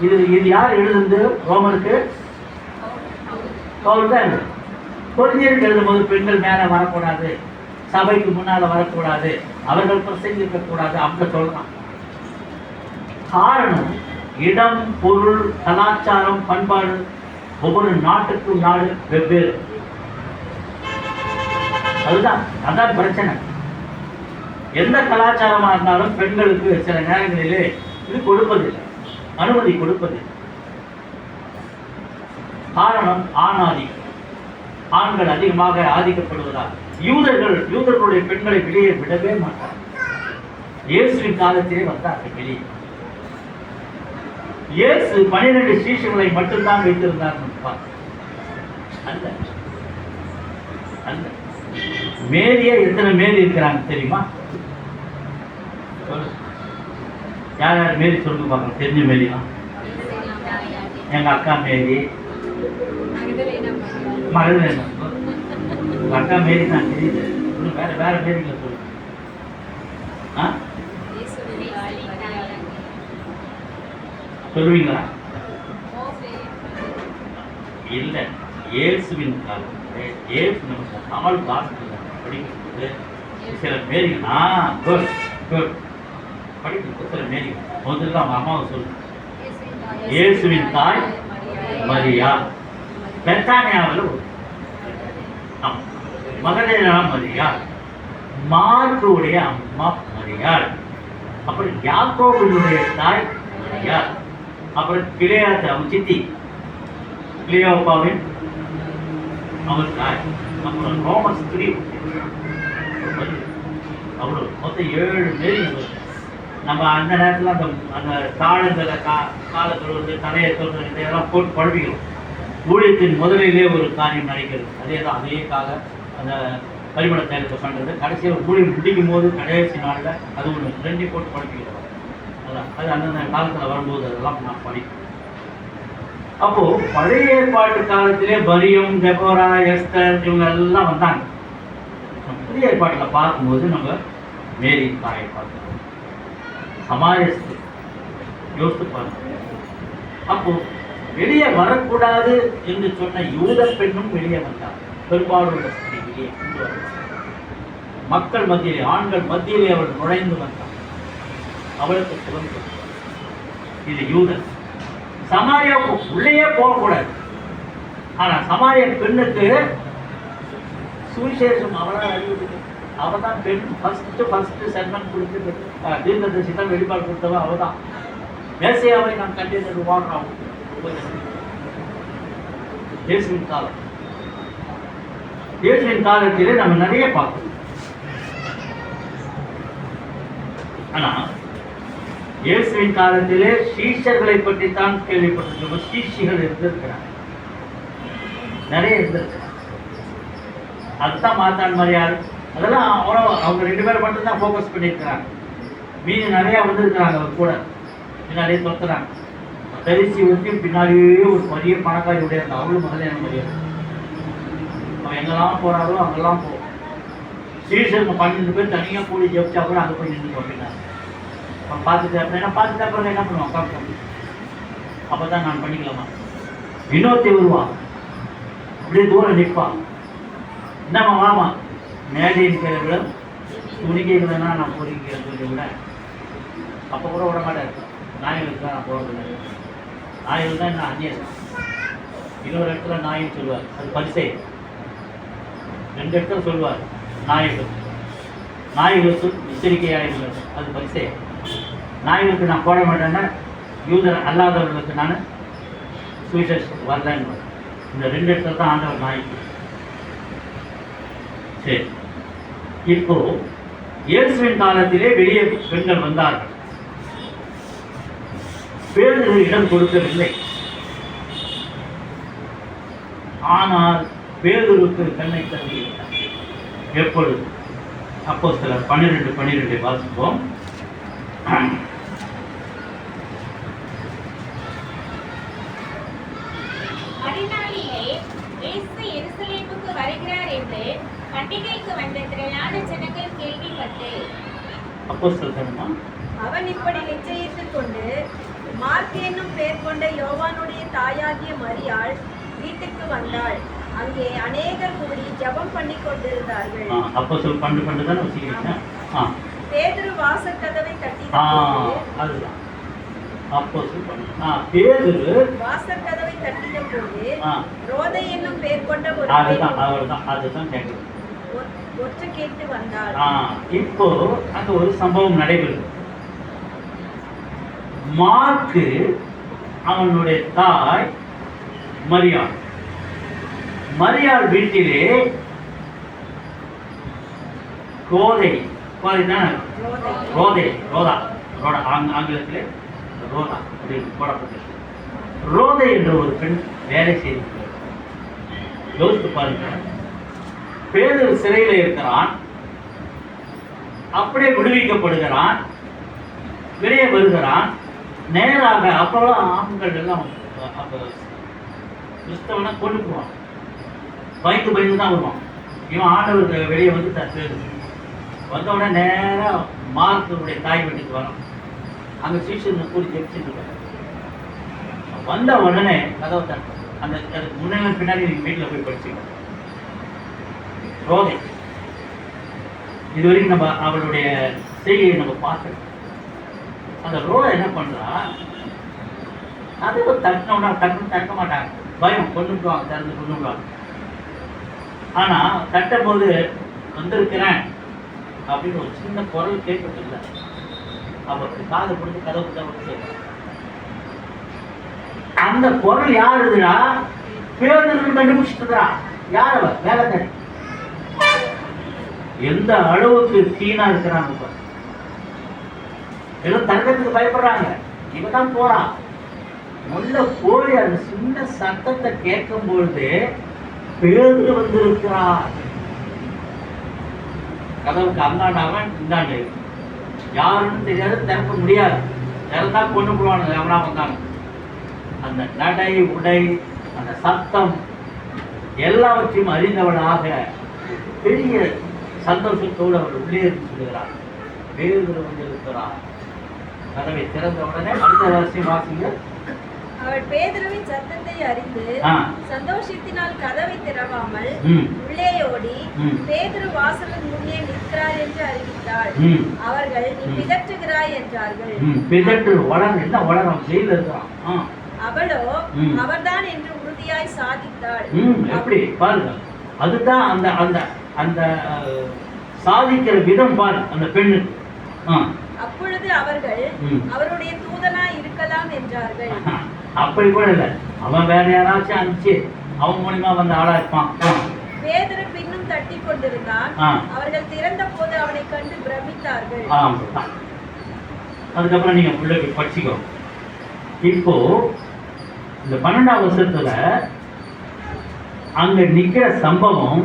இது யார் எழுதுந்து? ரோமருக்கு பவுல் தான் எழுது. கொரிந்தியருக்கு எழுதும்போது பெண்கள் மேல வரக்கூடாது, சபைக்கு முன்னால வரக்கூடாது, அவர்கள் பிரசங்கிக்க கூடாது அப்படி சொல்லலாம். காரணம் இடம், பொருள், கலாச்சாரம், பண்பாடு ஒவ்வொரு நாட்டுக்கும் நாடு வெவ்வேறு. அதான் பிரச்சனை. எந்த கலாச்சாரமா இருந்தாலும் பெண்களுக்கு சில நேரங்களிலே இது கொடுப்பதில்லை, அனுமதி கொடுப்பதில்லை. காரணம் ஆணாதிக்கம். ஆண்கள் அதிகமாக ஆதிக்கப்படுவதால் யூதர்களுடைய பெண்களை வெளியே விடவே மாட்டார். இயேசுவின் காலத்திலே வந்தார்கள் வெளியே. இயேசு 12 சீஷர்களை மட்டும்தான் வைத்திருந்தார். அல்ல அல்ல, மேரியே எத்தனை மேரி இருக்கிறாங்க தெரியுமா? யார் யார் மேரி சொல்லுங்க பார்க்கலாம். தெரிஞ்ச மேரிலாம் எங்க அக்கா மேரி, மகதலேனா. அக்கா மேரி தான் தெரியுது. வேற வேற மேரிங்க சொல்லுங்க. சொல்லுவீங்களா? இல்ல, இயேசுவின் காலம். இயேசு நமக்கு தமிழ் காலத்துல படிக்கும்போது சில மேரிகள் படிக்கும். சில மேரிகள் முதல்ல அவங்க அம்மாவை சொல்லுங்க. இயேசுவின் தாய் மரியா, பெத்தானியாவில் மகதலேனா மரியா, மார்க்குடைய அம்மா மரியாள், அப்புறம் யாக்கோபினுடைய தாய் மரியா, அப்புறம் கிளையாத்து அவன் சித்தி கிளியோப்பாவின் அவன் தாய், அப்புறம் ரோம ஸ்திரீ, அவ்வளோ மொத்தம் 7 பேர். நம்ம அந்த நேரத்தில் அந்த தாழங்களை காலத்தில் வந்து தலையை சொல்ற இதெல்லாம் போட்டு பழப்பிக்கிறோம். ஊழியத்தின் முதலிலே ஒரு காரியம் நடக்கிறது. அதேக்காக அந்த பரிமள தைலத்தை பண்ணுறது. கடைசியாக ஊழியம் முடிக்கும் போது கடைசி நாளில் அது ஒன்று 2 போட்டு பழப்பிக்கிறோம். அது அந்தந்த காலத்தில் வரும்போது அதெல்லாம் நான் படிக்கிறேன். அப்போ பழைய ஏற்பாட்டு காலத்திலே மரியம், தெபோரா, எஸ்தர் இவங்க எல்லாம் வந்தாங்க. புதிய ஏற்பாட்டில் பார்க்கும்போது நம்ம மேரி தாயை பார்க்கிறோம். சமாரியஸ்து யோசித்து பார்க்கிறோம். அப்போ வெளியே வரக்கூடாது என்று சொன்ன யூத பெண்ணும் வெளியே வந்தார். பெரும்பாலுள்ள ஸ்திரீ வெளியே கொண்டு வர மக்கள் மத்தியிலே, ஆண்கள் மத்தியிலே அவள் நுழைந்து வந்தார். அவளுக்கு சுதந்திரம். இது யூதன். சமாரியாவுக்கு உள்ளேயே போகக்கூடாது. ஆனா சமாரிய பெண்ணுக்கு சுவிசேஷம் அவளால் அறிவித்து, அவள் தான் பெண். ஃபர்ஸ்ட் சென்மன் கொடுத்து தீர்க்கதரிசி தான் வெளிப்பாடு கொடுத்தவ அவள் தான். மேசையாவை நான் கண்டித்து வாழ்றான். இயேசுவின் காலம். இயேசுவின் காலத்திலே நம்ம நிறைய பார்க்கணும். ஆனா இயேசுவின் காலத்திலே சீஷர்களை பற்றி தான் கேள்விப்பட்டிருக்கோம். சீஷிகள் இருந்திருக்கிறாங்க, நிறைய இருந்திருக்கிறாங்க. அதுதான் மாத்தான் மரியாள், அதெல்லாம் அவங்க 2 பேரை மட்டும்தான் ஃபோக்கஸ் பண்ணியிருக்கிறாங்க. மீதி நிறைய வந்திருக்கிறாங்க. அவர் கூட பின்னாடியே தொத்துறாங்க. தரிசி வந்து பின்னாடியே ஒரு பெரிய பணக்காரி உடைய அவளும் மகதலேனா மரியாள். அவன் எங்கெல்லாம் போறாளோ அங்கெல்லாம் போவோம். சீசனுக்கு 12 பேர் தனியாக கூடி ஜெபிச்சா கூட அங்கே போய் நின்று அப்படின்னாரு. அவன் பார்த்துட்டு அப்படின்னா பார்த்துட்டு அப்புறம் என்ன பண்ணுவான் பார்ப்போம். அப்போ தான் நான் பண்ணிக்கலாமா. இன்னொருத்தி வருவான், அப்படியே தூரம் நிற்பான். என்னம்மா வாமா, மேடையின் பேரை துணிக்கைகள்னா நான் பொறிக்கிறேன் சொல்லி விட அப்போ கூட விட மாட்டேன். நாய்களுக்கு தான் நான் போகிறதில்லை. நாய்கள் தான் என்ன அந்நியர். இன்னொரு இடத்துல நாயின்னு சொல்லுவார், அது பரிசை. 2 இடத்துல சொல்லுவார் நாய்களுக்கு எச்சரிக்கையாக, அது பரிசை. நாய்களுக்கு நான் போட மாட்டேன்னா யூதர் அல்லாதவர்களுக்கு நான் சுவிசேஷம் வரலன்னு. இந்த 2 இடத்துல தான் ஆண்டவர் நாய்க்கு. சரி, இப்போ இயேசுவின் காலத்திலே வெளியே பெண்கள் வந்தார்கள். பேதுரு இடம் கொடுக்கவில்லை. ஆனால் பேதுருக்கு கண்ணை தருகிறார். எப்பொழுது? அப்போஸ்தலர் 12:12 வாசிப்போம். மறுநாளிலே இயேசு எருசலேமுக்கு வருகிறார் என்று பண்டிகைக்கு வந்த திரளான ஜனங்கள் கேள்விப்பட்டு அப்போஸ்தலர் அவன் இப்படி நிச்சயித்துக் கொண்டு மார்க் என்னும் பெயர் கொண்ட யோவானுடைய தாயாகிய மரியாள் வீட்டுக்கு வந்தாள். அங்கே அநேகர் கூடி ஜெபம் பண்ணி கொண்டிருந்தார்கள். அப்போஸ்தலர் 12 தான் வச்சிருக்கீங்க. பேதுரு வாசற்கதவை தட்டி அதுதான் அப்போஸ்தலர் பேதுரு வாசற்கதவை தட்டின போது ரோதை என்னும் பெயர் கொண்ட ஒரு அதுதான் கேட்குது. ஒற்று கேட்டு வந்தாள். இப்போ அங்க ஒரு சம்பவம் நடைபெறுது. மார்க்கு அவனுடைய தாய் மரியாள் வீட்டிலே ஆங்கிலத்திலே ரோதா அப்படின்னு போடப்பட்டது. ரோதை என்ற ஒரு பெண் வேலை செய்திருக்கிறார். யோசித்து பாருங்க, பேதுரு சிறையில் இருக்கிறான், அப்படியே விடுவிக்கப்படுகிறான், வெளியே வருகிறான். நேராக அப்போலாம் ஆண்கள் எல்லாம் அப்போ கிறிஸ்தவனை கொண்டு போவான், பயந்து தான் வருவான். இவன் ஆண்டவர் வெளியே வந்து பேரு வந்தவுடனே நேராக மார்க்குடைய தாய் வீட்டுக்கு வரோம். அங்கே சீசன் கூடி ஜெபிச்சுட்டு வந்த உடனே கதவை தட்டு. அந்த முன்னாடி பின்னாடி நீங்கள் வீட்டில் போய் படிச்சுக்கணும். ரோதை இது வரைக்கும் நம்ம அவளுடைய செய்தியை நம்ம பார்க்கணும். அந்த ரோதை என்ன பண்ணுறா, அது தட்டினோம்னா தட்ட மாட்டாங்க, பயம், கொண்டுடுவாங்க, திறந்து கொண்டுடுவாங்க. ஆனால் தட்டும் போது வந்திருக்கிறேன் அப்படின்னு ஒரு சின்ன குரல் கேட்கறதில்லை. அவருக்கு காது கொடுத்து கதவு தவிர்த்து அந்த குரல் யாருதுடா? பேதுரு கண்டுபிடிச்சிட்டுறா. யார் அவர்? வேலைக்காரி. எந்த அளவுக்கு கீனா இருக்கிறாங்க. எல்லாம் தங்கத்துக்கு பயப்படுறாங்க. இவதான் போறான். உள்ள போய் அந்த சின்ன சத்தத்தை கேட்கும் பொழுது பேதுரு வந்திருக்கிறார். கதவுக்கு அந்தாண்டவன் இந்தாண்டு யாருன்னு தெரியாது, திறக்க முடியாது. திறந்தா கொண்டு போடுவானுங்க எவனா வந்தாங்க. அந்த நடை, உடை, அந்த சத்தம் எல்லாவற்றையும் அறிந்தவனாக பெரிய சந்தோஷத்தோடு அவர் உள்ளே இருந்து சொல்லுகிறார், பேதுரு வந்திருக்கிறார். கதவை திறந்த உடனே அடுத்த வருஷம் வாசிங்க. அவள் பேதுருவின் சத்தத்தை அறிந்து சந்தோஷத்தினால் கதவை திறவாமல் உள்ளே ஓடி பேதுரு வாசலின் முன்னே நிற்கிறார் என்று அறிவித்தாள். அவர்கள் நீ பிதற்றுகிறாய் என்றார்கள். பிதற்று வளர் என்ன வளரும் ஜெயில இருக்கான். அவளோ அவர்தான் என்று உறுதியாய் சாதித்தாள். எப்படி பாருங்க, அதுதான் அந்த அந்த அந்த சாதிக்கிற விதம் பாரு அந்த பெண்ணுக்கு. அப்பொழுது அவர்கள் அவருடைய தூதனா இருக்கலாம் என்றார்கள். அப்படி கூட இல்லை, அவன் வேற யாராச்சும் அனுப்பிச்சு அவன் மூலியமா வந்த ஆளா இருப்பான். பேதுரு பின்னும் தட்டி கொண்டிருந்தான். அவர்கள் திறந்த போது அவனை கண்டு பிரமித்தார்கள். அதுக்கப்புறம் நீங்க பிள்ளைக்கு படிச்சுக்கோ. இப்போ இந்த 12ஆம் வருஷத்துல அங்க நிக்கிற சம்பவம்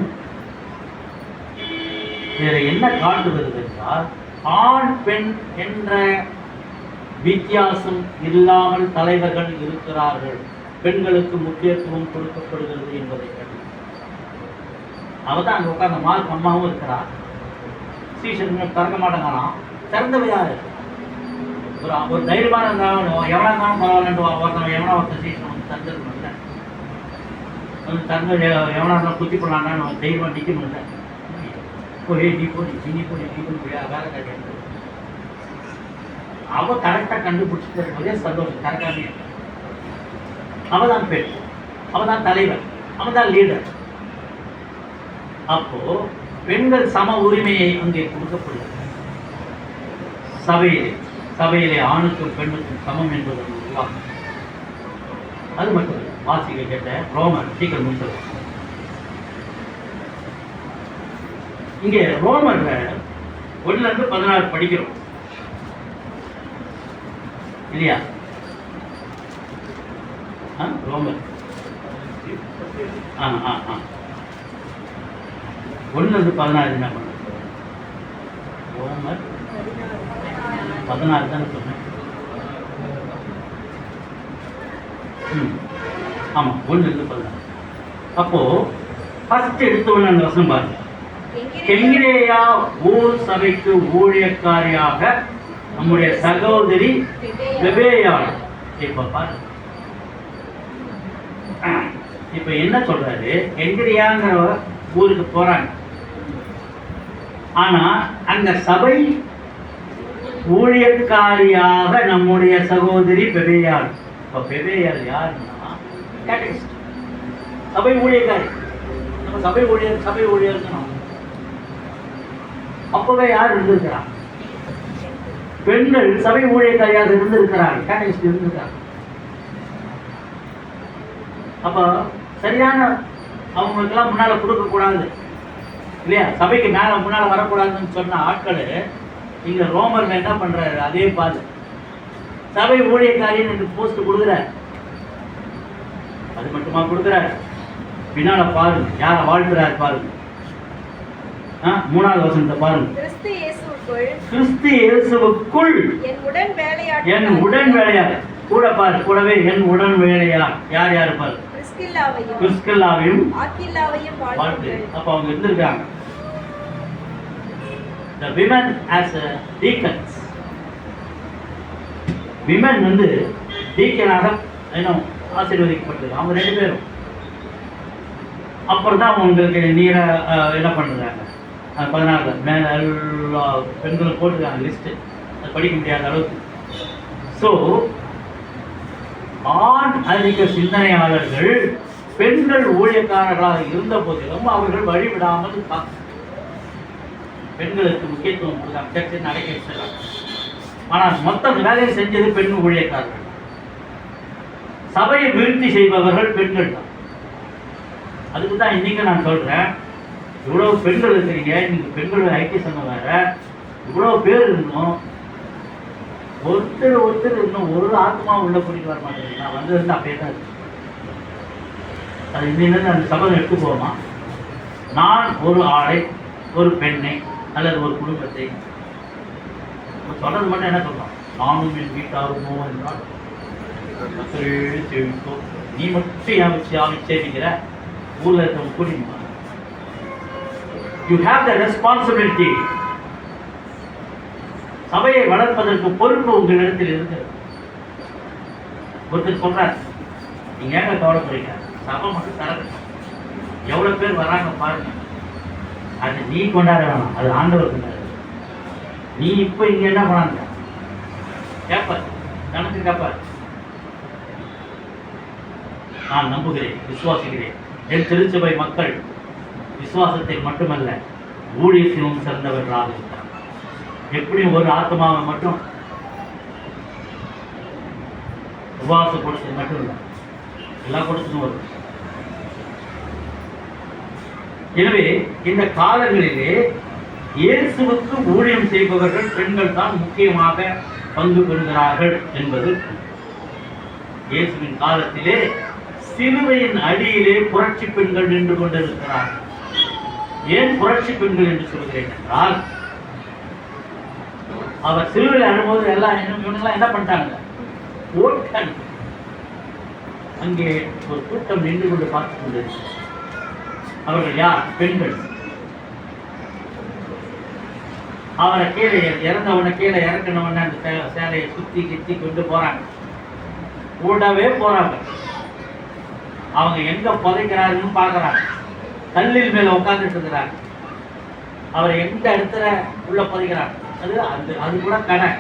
வேற என்ன காட்டுகிறது என்றால், ஆண் பெண் என்ற வித்தியாசம் இல்லாமல் தலைவர்கள் இருக்கிறார்கள். பெண்களுக்கு முக்கியத்துவம் கொடுக்கப்படுகிறது என்பதை கண்டு அவதான் அங்க உட்கார்ந்த மார்க் அம்மாவும் இருக்கிறார், சீசன் திறக்க மாட்டேங்கானா. திறந்தவை யாரு? ஒரு தைரியமான இருந்தாலும் எவனா இருந்தாலும் பரவாயில்லன்ட்டு ஒருத்தன் எவனா ஒருத்தன் சீசன் வந்து திறந்துருக்கணும்ல. வந்து திறந்து எவனா இருந்தாலும் குத்தி போடலான்னு தைரியமாக நிற்கணும்ல. போய் நீ போய் நீ போய் வேலை கிடையாது. அவ கரெக்டாக கண்டுபிடிச்சிட்டு ஒரே சந்தோஷம். கரெக்டாக அவ தான் பெண், அவ தான் தலைவர், அவ தான் லீடர். அப்போ பெண்கள் சம உரிமையை அங்கே கொடுக்கப்படுகிறது. சபையிலே ஆணுக்கும் பெண்ணுக்கும் சமம் என்பது உருவாகும். அது மட்டும் இல்லை, வாசிக்க கேட்ட ரோமர் சீக்கிரம் முடிச்சது. இங்கே ரோமர்ல 1-16 படிக்கிறோம் இல்லையா? ரோமர் 1-16 என்ன பண்ண? ரோமர் 16 தானே சொன்னேன். ஆமாம், 1-16. அப்போ ஃபர்ஸ்ட் எடுத்தவன அந்த வசனம் பாருங்க. கெங்கிரேயா ஊர் சபைக்கு ஊழியக்காரியாக நம்முடைய சகோதரி பெபேயாள். இப்ப பாருங்க, இப்ப என்ன சொல்றாரு? கெங்கிரியாங்கிற ஊருக்கு போறாங்க. ஆனா அந்த சபை ஊழியக்காரியாக நம்முடைய சகோதரி பெபேயாள். இப்ப பெபேயாள் யாருன்னா கேட்டகிஸ்ட், சபை ஊழியக்காரி. நம்ம சபை ஊழியர் அப்பவே யார் இருந்திருக்கிறார்? பெண்கள் சபை ஊழியக்காரியாக இருந்திருக்கிறார், கேட்டகிஸ்ட் இருந்திருக்கிறார். அப்ப சரியான அவங்களுக்கெல்லாம் முன்னால கொடுக்க கூடாது இல்லையா? சபைக்கு மேல முன்னால வரக்கூடாதுன்னு சொன்ன ஆட்கள் இங்க ரோமர்ல என்ன பண்றாரு? அதே பாது சபை ஊழியக்காரின்னு போஸ்ட் கொடுக்குறாரு. அது மட்டுமா கொடுக்குறாரு? பின்னால பாருங்க யார வாழ்த்துறாரு பாருங்க. 3வது வசனத்தை பாருங்க. கிறிஸ்து இயேசுவுக்குள் என் உடன் வேலையார். கூடவே என் உடன் வேலையார் யார் யாரு பாரு? பிரிஸ்கில்லாவையும் வாழ்த்து. அப்ப அவங்க இருந்திருக்காங்க. The women as deacons. Women வந்து டீக்கனாக ஆசீர்வதிக்கப்பட்டது அவங்க 2 பேரும். அப்புறம் தான் அவங்களுக்கு நீரை என்ன பண்ணுறாங்க? 16 மேலே எல்லா பெண்களும் போட்டுருக்காங்க லிஸ்ட்டு, அது படிக்க முடியாத அளவுக்கு. ஸோ ஆண் அதிக சிந்தனையாளர்கள் பெண்கள் ஊழியக்காரர்களாக இருந்த போதிலும் அவர்கள் வழிவிடாமல் பெண்களுக்கு முக்கியத்துவம் கொடுத்தாங்க, சர்ச்சை அடைக்க வச்சிடறாங்க. ஆனால் மொத்த வேலையை செஞ்சது பெண் ஊழியக்காரர்கள். சபையை விருத்தி செய்பவர்கள் பெண்கள் தான். அதுக்கு தான் இன்னைக்கு நான் சொல்றேன், இவ்வளவு பெண்கள் இருக்கிறீங்க, நீங்க பெண்கள் ஐக்கிய சங்கம் வேற, இவ்வளவு பேர் இருந்தோம், ஒருத்தர் இன்னும் ஒரு ஆத்மா உள்ள கூட்டிட்டு வர மாட்டேங்குது. நான் வந்திருந்து அப்படியே தான் இருக்கு. அது இன்னிலிருந்து அந்த சபதம் எடுத்து போவோமா? நான் ஒரு ஆளை, ஒரு பெண்ணை அல்லது ஒரு குடும்பத்தை சொல்றது மட்டும் என்ன சொல்றோம்? நானும் என் வீட்டாருமோ என்றால் நீ மட்டும் யாமிச்சேபிக்கிற ஊர்ல இருக்க கூட்டிட்டு யூ ஹேவ் த ரெஸ்பான்சிபிலிட்டி. சபையை வளர்ப்பதற்கு பொறுப்பு உங்களிடத்தில் இருக்கிறது. ஒருத்தர் சொல்றாரு, நீங்க ஏங்க கவலைப்படுறீங்க, சபை மட்டும் தரது, எவ்வளவு பேர் வராங்க பாருங்க, அது நீ கொண்டாட வேணாம், அது ஆண்டவர் கொண்டாடு. நீ இப்ப இங்க என்ன பண்ணாங்க கேப்பார், கணக்கு கேப்பார். நான் நம்புகிறேன், விசுவாசிக்கிறேன், என் திருச்சபை மக்கள் விசுவாசத்தை மட்டுமல்ல ஊழியத்திலும் சிறந்தவர்களாக இருக்கிறார். எப்படியும் ஒரு ஆத்மாவை மட்டும் உபவாச கொடுத்தது மட்டும் இல்லை, எல்லா கொடுத்ததும் வரும். எனவே இந்த காலங்களிலே இயேசுவுக்கு ஊழியம் செய்பவர்கள் பெண்கள் தான் முக்கியமாக பங்கு பெறுகிறார்கள் என்பது. இயேசுவின் காலத்திலே சிலுவையின் அடியிலே புரட்சி பெண்கள் நின்று கொண்டிருக்கிறார்கள். ஏன் புரட்சி பெண்கள் என்று சொல்கிறேன் என்றால், அவர் சிலுவையில் அனுபவம் எல்லாம் இவங்கெல்லாம் என்ன பண்ணிட்டாங்க, ஓட்கள் அங்கே ஒரு கூட்டம் நின்று கொண்டு பார்த்துக் கொண்டிருக்கிறார். அவர்கள் யார்? பெண்கள். அவரை கீழே இறந்தவனை கீழே இறக்கணவன அந்த சேலையை சுத்தி கித்தி கொண்டு போறாங்க, கூடவே போறாங்க. அவங்க எங்க புதைக்கிறாருன்னு பாக்குறாங்க. கல்லில் மேல உட்கார்ந்துட்டு இருக்கிறாங்க. அவரை எந்த இடத்துல உள்ள புதைக்கிறாங்க, அது கூட கடை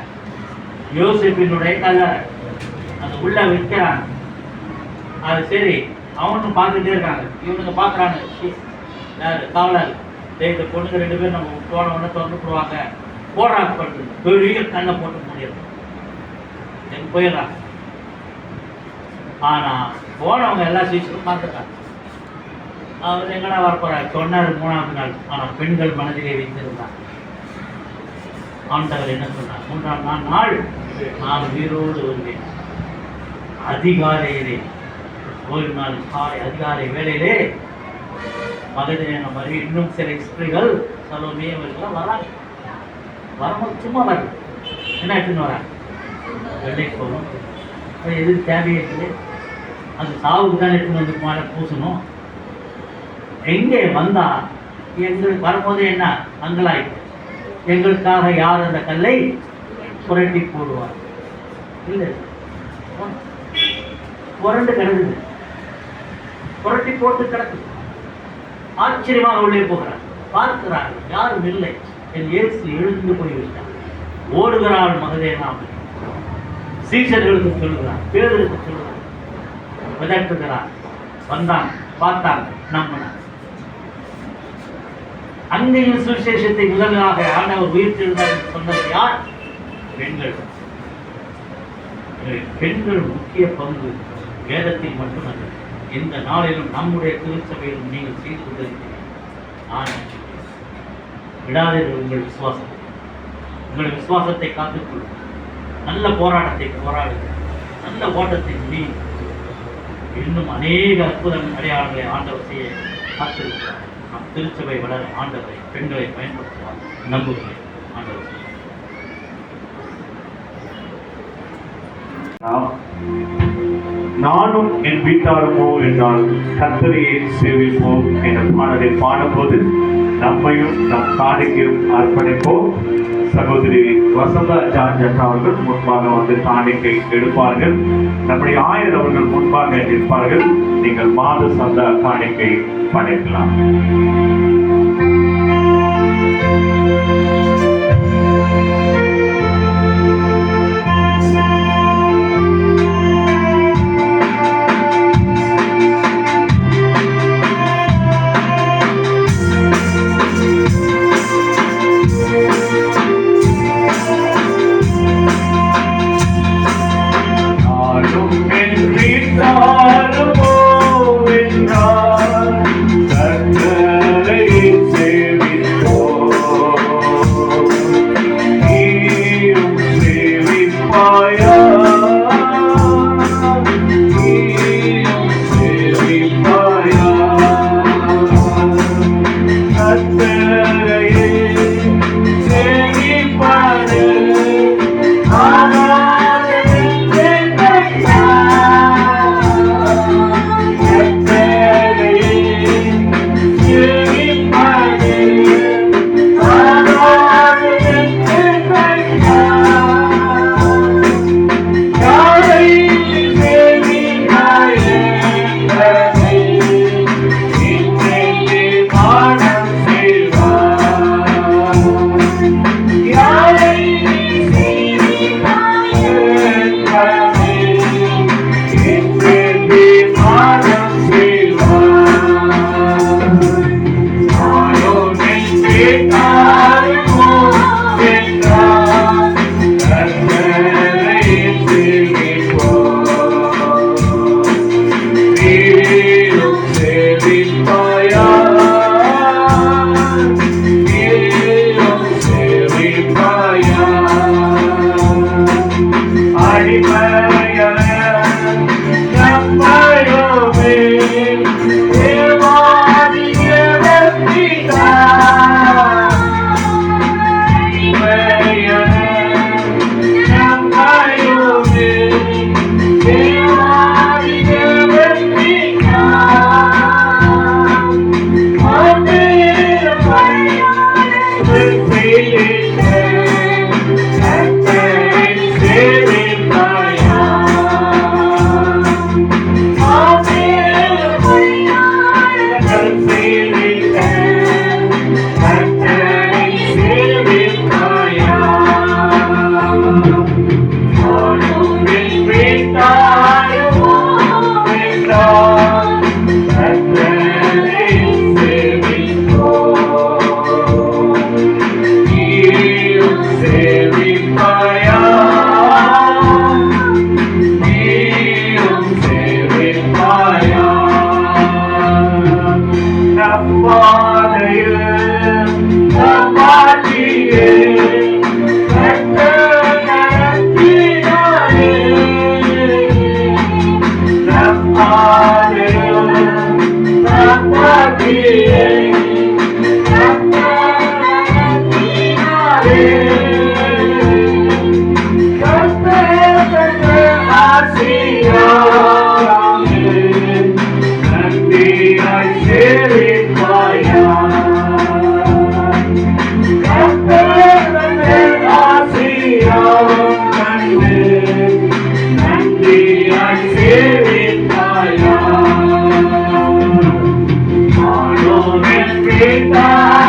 யோசிப்பினுடைய கல்லறை, அது உள்ள வைக்கிறாங்க. அது சரி, அவனும் பார்த்துட்டே இருக்காங்க. இவனுங்க பாக்குறாங்க, யாரு காவலர், இந்த பொண்ணுங்க 2 பேரும் நம்ம போன உடனே திறந்து போடுவாங்க, போடுறாங்க. பட்டு பெரிய கண்ணை போட்டு முடியாது, எனக்கு போயிடுறாங்க. ஆனா போனவங்க எல்லா சீசனும் பார்த்துட்டாங்க. அவர் எங்கடா வரப்போறாரு சொன்னார் 3ஆவது நாள். ஆனா பெண்கள் மனதிலே வைத்திருந்தார். ஆண்டவர் என்ன சொன்னார்? 3ஆம் நாள் நான் உயிரோடு வருவேன். அதிகாலையிலே, ஒரு நாள் காலை அதிகாலை வேளையிலே மகதலேனா மாதிரி இன்னும் சில ஸ்திரீகள் சலோமே அவர்கள்லாம் வராங்க. வரும்போது சும்மா வராங்க. என்ன எடுத்துன்னு வராங்க? வெள்ளை போகணும். எதுக்கு தேவையில்லை, அது சாவுக்கு தான் எடுத்துன்னு வந்து மேலே பூசணும். எங்கே வந்தா எங்களுக்கு வரும்போது என்ன அங்கலாய்ப்பு, எங்களுக்காக யார் அந்த கல்லை புரட்டி போடுவார்? இல்லை, புரண்டு கிடக்குது, புரட்டி போட்டு கிடக்குது. ஆச்சரியமாக உள்ளே போகிறார், பார்க்கிறார், யாரும் இல்லை. என் இயேசு எழுந்து போய்விட்டார். ஓடுகிறாள் மகதலேனா. சீஷர்களுக்கு சொல்லுகிறார், பேருக்கு சொல்லுகிறார், விதட்டுகிறார். வந்தான், பார்த்தாங்க, நம்பினார். அங்கேயும் சுவிசேஷத்தை முதலாக ஆண்டவர் உயிர்த்தெழுந்தார் என்று சொன்னது யார்? பெண்கள். பெண்கள் முக்கிய பங்கு வேதத்தில் மட்டுமல்ல, இந்த நாளிலும் நம்முடைய திருச்சபையிலும் நீங்கள் செய்து கொண்டிருக்கிறீர்கள். ஆனால் விடாதீர்கள் உங்கள் விசுவாசம். உங்கள் விசுவாசத்தை காத்துக்கொள்ளுங்கள். நல்ல போராட்டத்தை போராடுங்கள். நல்ல ஓட்டத்தை முடியும். இன்னும் அநேக அற்புத அடையாளங்களை ஆண்டவர் செய்ய காத்திருக்கிறார். நம் திருச்சபை வளர ஆண்டவரை, பெண்களை பயன்படுத்துவார் நம்புகிறேன். ஆண்டவர் நானும் என் வீட்டாருமோ என்றால் கர்த்தரையே சேவிப்போம் என்ற பாடலை பாடும்போது நம்மையும் நம் காணிக்கையும் அர்ப்பணிப்போம். சகோதரி வசந்தா ஜார்ஜ் அவர்கள் முன்பாக வந்து காணிக்கை எடுப்பார்கள். நம்முடைய ஆயர் அவர்கள் முன்பாக நிற்பார்கள். நீங்கள் மாத சந்தா காணிக்கை படைக்கலாம். Yeah. நன்றியாய் சேவிப்பாயா நன்றியாய் சேவிப்பாயா ஆண்டோரின் பிதா